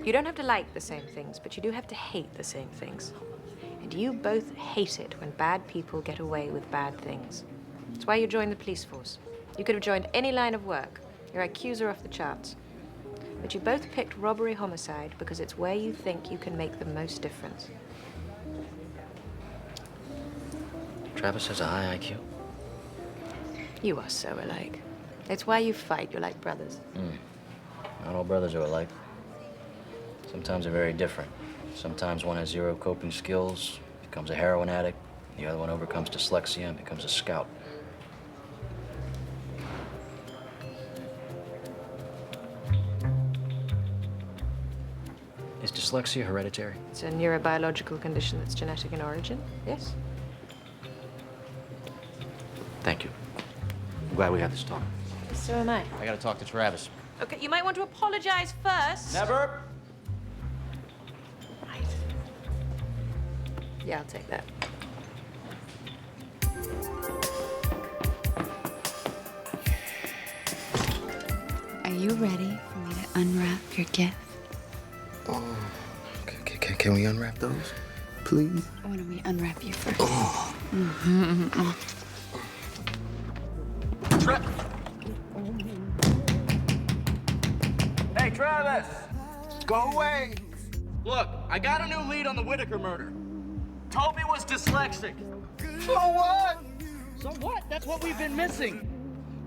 You don't have to like the same things, but you do have to hate the same things. And you both hate it when bad people get away with bad things. That's why you joined the police force. You could have joined any line of work. Your IQs are off the charts. But you both picked robbery homicide because it's where you think you can make the most difference. Travis has a high IQ. You are so alike. It's why you fight. You're like brothers. Not all brothers are alike. Sometimes they're very different. Sometimes one has zero coping skills, becomes a heroin addict. The other one overcomes dyslexia and becomes a scout. Is dyslexia hereditary? It's a neurobiological condition that's genetic in origin, yes? Thank you. I'm glad we had this talk. So am I. I gotta talk to Travis. Okay, you might want to apologize first. Never! Right. Yeah, I'll take that. Are you ready for me to unwrap your gift? Can we unwrap those, please? Why don't we unwrap you first? Hey, Travis! Go away! Look, I got a new lead on the Whitaker murder. Toby was dyslexic. So what? So what? That's what we've been missing.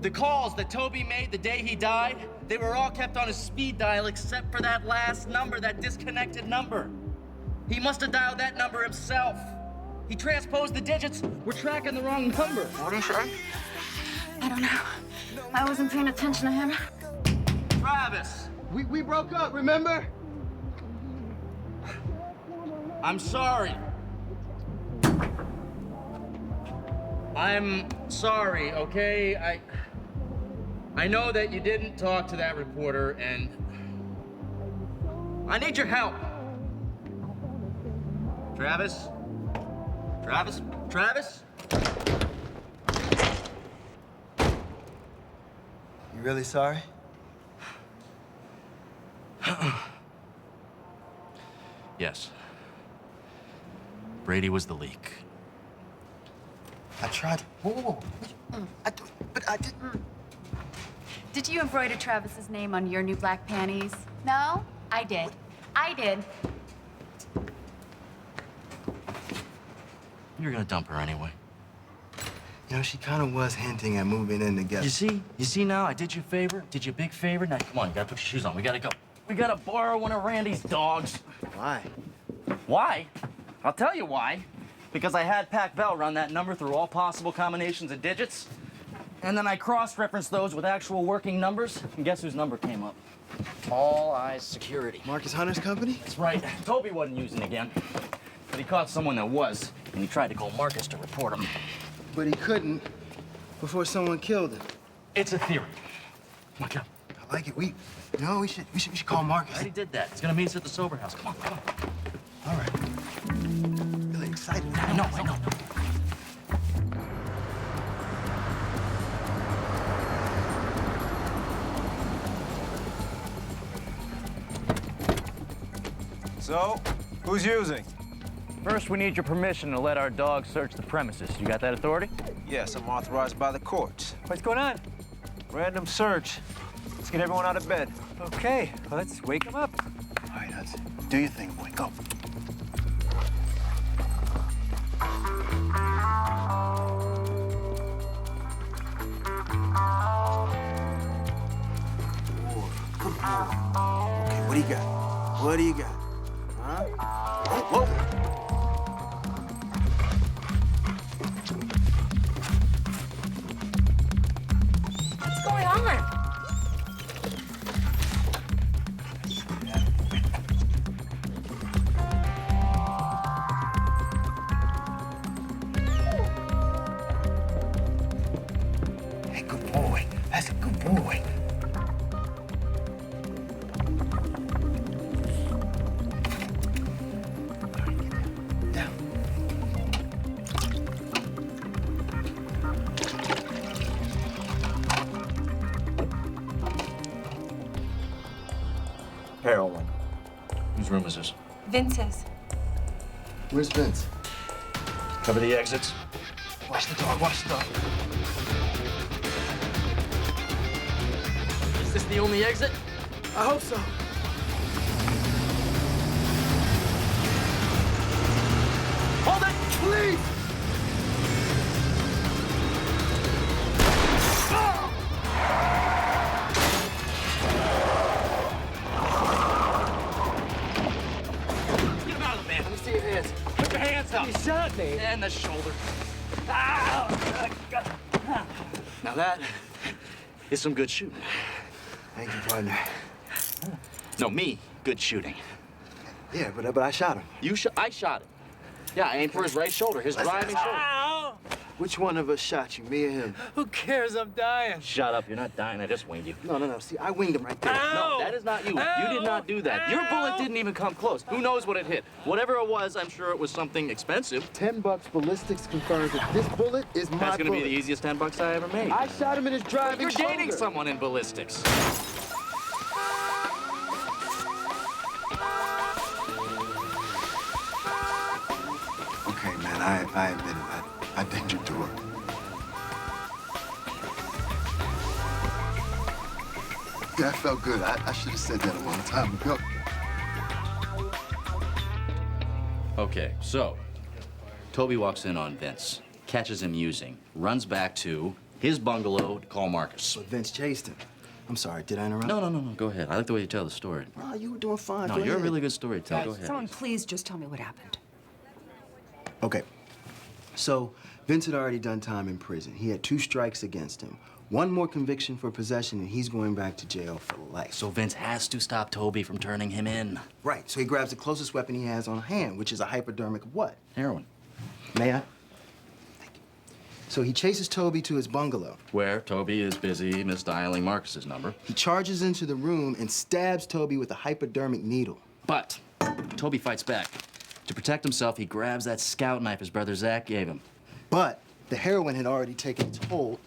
The calls that Toby made the day he died, they were all kept on his speed dial except for that last number, that disconnected number. He must have dialed that number himself. He transposed the digits. We're tracking the wrong number. What do you say? I don't know. I wasn't paying attention to him. Travis, We broke up, remember? I'm sorry. I'm sorry, okay? I know that you didn't talk to that reporter, and I need your help. Travis? Travis? Travis? You really sorry? Yes. Brady was the leak. I tried. Whoa. But I didn't. Did you embroider Travis's name on your new black panties? No? I did. I did. You're gonna dump her anyway. You know, she kind of was hinting at moving in together. You see? You see now? I did you a favor. Did you a big favor. Now, come on. You gotta put your shoes on. We gotta go. We gotta borrow one of Randy's dogs. Why? Why? I'll tell you why. Because I had Pac Bell run that number through all possible combinations of digits, and then I cross-referenced those with actual working numbers, and guess whose number came up? All Eyes Security. Marcus Hunter's company? That's right. Toby wasn't using it again, but he caught someone that was, and he tried to call Marcus to report him. But he couldn't before someone killed him. It's a theory. Watch out. I like it. We should call Marcus. I already did that. He's gonna meet us at the sober house. Come on. All right. Really excited. I know. So, who's using? First, we need your permission to let our dog search the premises. You got that authority? Yes, I'm authorized by the court. What's going on? Random search. Let's get everyone out of bed. Okay, let's wake him up. All right, Hudson. Do your thing, boy. Go. do you got? What do you got? Huh? Whoa! What's going on? Hey, good boy. That's a good boy. Heroin. Whose room is this? Vince's. Where's Vince? Cover the exits. Watch the dog, watch the dog. Is this the only exit? I hope so. Hold it! Please! Get him out of the van. Let me see your hands. Put your hands up. You shot me. And the shoulder. Now that is some good shooting. Thank you, partner. No, me. Good shooting. Yeah, but I shot him. I shot him. Yeah, I aimed for his right shoulder, his driving shoulder. Ow! Which one of us shot you, me or him? Who cares? I'm dying. Shut up. You're not dying. I just winged you. No. See, I winged him right there. No, that is not you. You did not do that. Your bullet didn't even come close. Who knows what it hit? Whatever it was, I'm sure it was something expensive. $10 ballistics confirms that this bullet is my That's gonna be bullet. the easiest $10 I ever made. I shot him in his driving You're dating shoulder. someone in ballistics. Okay, man, I admit it. I did you to her. That felt good. I should have said that a long time ago. Okay, so Toby walks in on Vince, catches him using, runs back to his bungalow to call Marcus. But Vince chased him. I'm sorry, did I interrupt? No. Go ahead. I like the way you tell the story. Oh, you were doing fine. No, Go you're a ahead. really good storyteller. Go ahead. Someone please just tell me what happened. Okay. So, Vince had already done time in prison. He had 2 strikes against him. One more conviction for possession, and he's going back to jail for life. So Vince has to stop Toby from turning him in. Right. So he grabs the closest weapon he has on hand, which is a hypodermic of what? Heroin. May I? Thank you. So he chases Toby to his bungalow. Where Toby is busy misdialing Marcus's number. He charges into the room and stabs Toby with a hypodermic needle. But Toby fights back. To protect himself, he grabs that scout knife his brother Zach gave him. But the heroin had already taken its hold.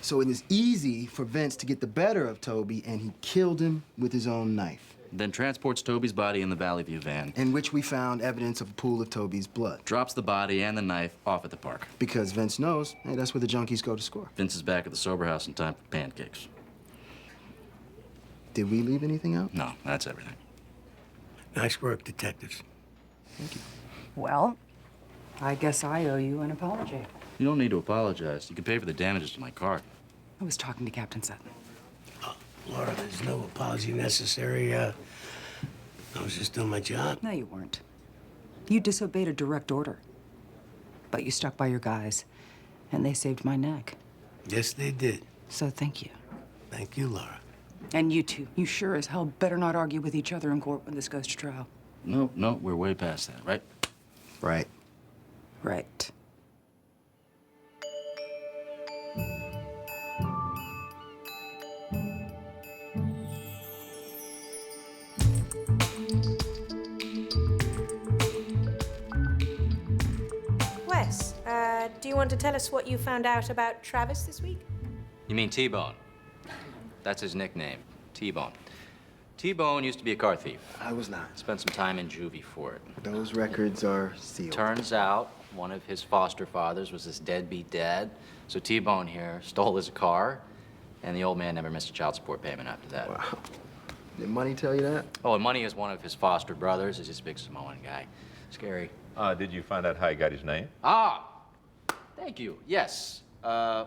So it was easy for Vince to get the better of Toby, and he killed him with his own knife. Then transports Toby's body in the Valley View van. In which we found evidence of a pool of Toby's blood. Drops the body and the knife off at the park. Because Vince knows, hey, that's where the junkies go to score. Vince is back at the sober house in time for pancakes. Did we leave anything out? No, that's everything. Nice work, detectives. Thank you. Well, I guess I owe you an apology. You don't need to apologize. You can pay for the damages to my car. I was talking to Captain Sutton. Laura, there's no apology necessary. I was just doing my job. No, you weren't. You disobeyed a direct order. But you stuck by your guys, and they saved my neck. Yes, they did. So thank you. Thank you, Laura. And you two. You sure as hell better not argue with each other in court when this goes to trial. No, we're way past that, right? Right. Right. Wes, do you want to tell us what you found out about Travis this week? You mean T-Bone? That's his nickname, T-Bone. T-Bone used to be a car thief. I was not. Spent some time in juvie for it. Those records are sealed. Turns out one of his foster fathers was this deadbeat dad. So T-Bone here stole his car, and the old man never missed a child support payment after that. Wow. Did Money tell you that? Oh, and Money is one of his foster brothers. He's this big Samoan guy. Scary. Did you find out how he got his name? Ah, thank you. Yes. The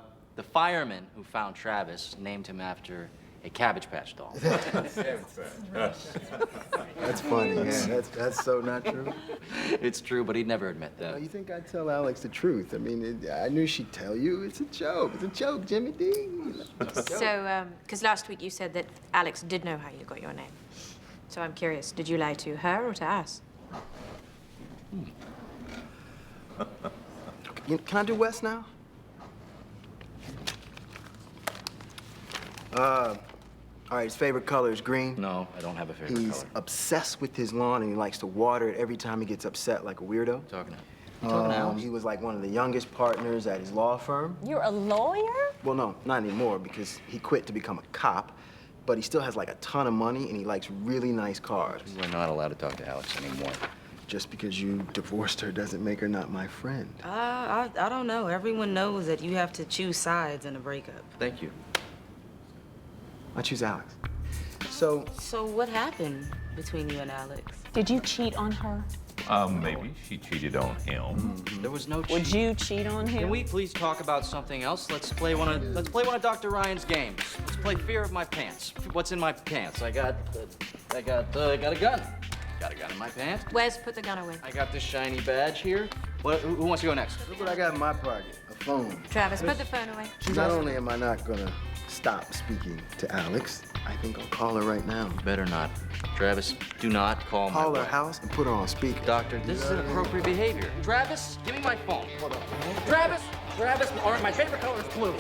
fireman who found Travis named him after a Cabbage Patch doll. That's funny, yeah. That's so not true. It's true, but he'd never admit that. You think I'd tell Alex the truth? I mean, I knew she'd tell you. It's a joke. It's a joke, Jimmy D. So, because last week you said that Alex did know how you got your name. So I'm curious, did you lie to her or to us? Can I do Wes now? All right, his favorite color is green. No, I don't have a favorite He's color. obsessed with his lawn, and he likes to water it every time he gets upset like a weirdo. Talking to Alex? He was like one of the youngest partners at his law firm. You're a lawyer? Well, no, not anymore, because he quit to become a cop. But he still has like a ton of money, and he likes really nice cars. We're not allowed to talk to Alex anymore. Just because you divorced her doesn't make her not my friend. I don't know. Everyone knows that you have to choose sides in a breakup. Thank you. I choose Alex. So what happened between you and Alex? Did you cheat on her? Maybe she cheated on him. There was no Would you cheat on him? Can we please talk about something else? Let's play one of Dr. Ryan's games. Let's play Fear of My Pants. What's in my pants? I got a gun. Got a gun in my pants. Wes, put the gun away. I got this shiny badge here. Who wants to go next? Look what I got in my pocket, a phone. Travis, put the phone away. Not only am I not gonna stop speaking to Alex, I think I'll call her right now. Better not. Travis, do not call my Call her wife. house and put her on speaker. Doctor, this is inappropriate behavior. Travis, give me my phone. Hold on. Travis, all right, my favorite color is blue.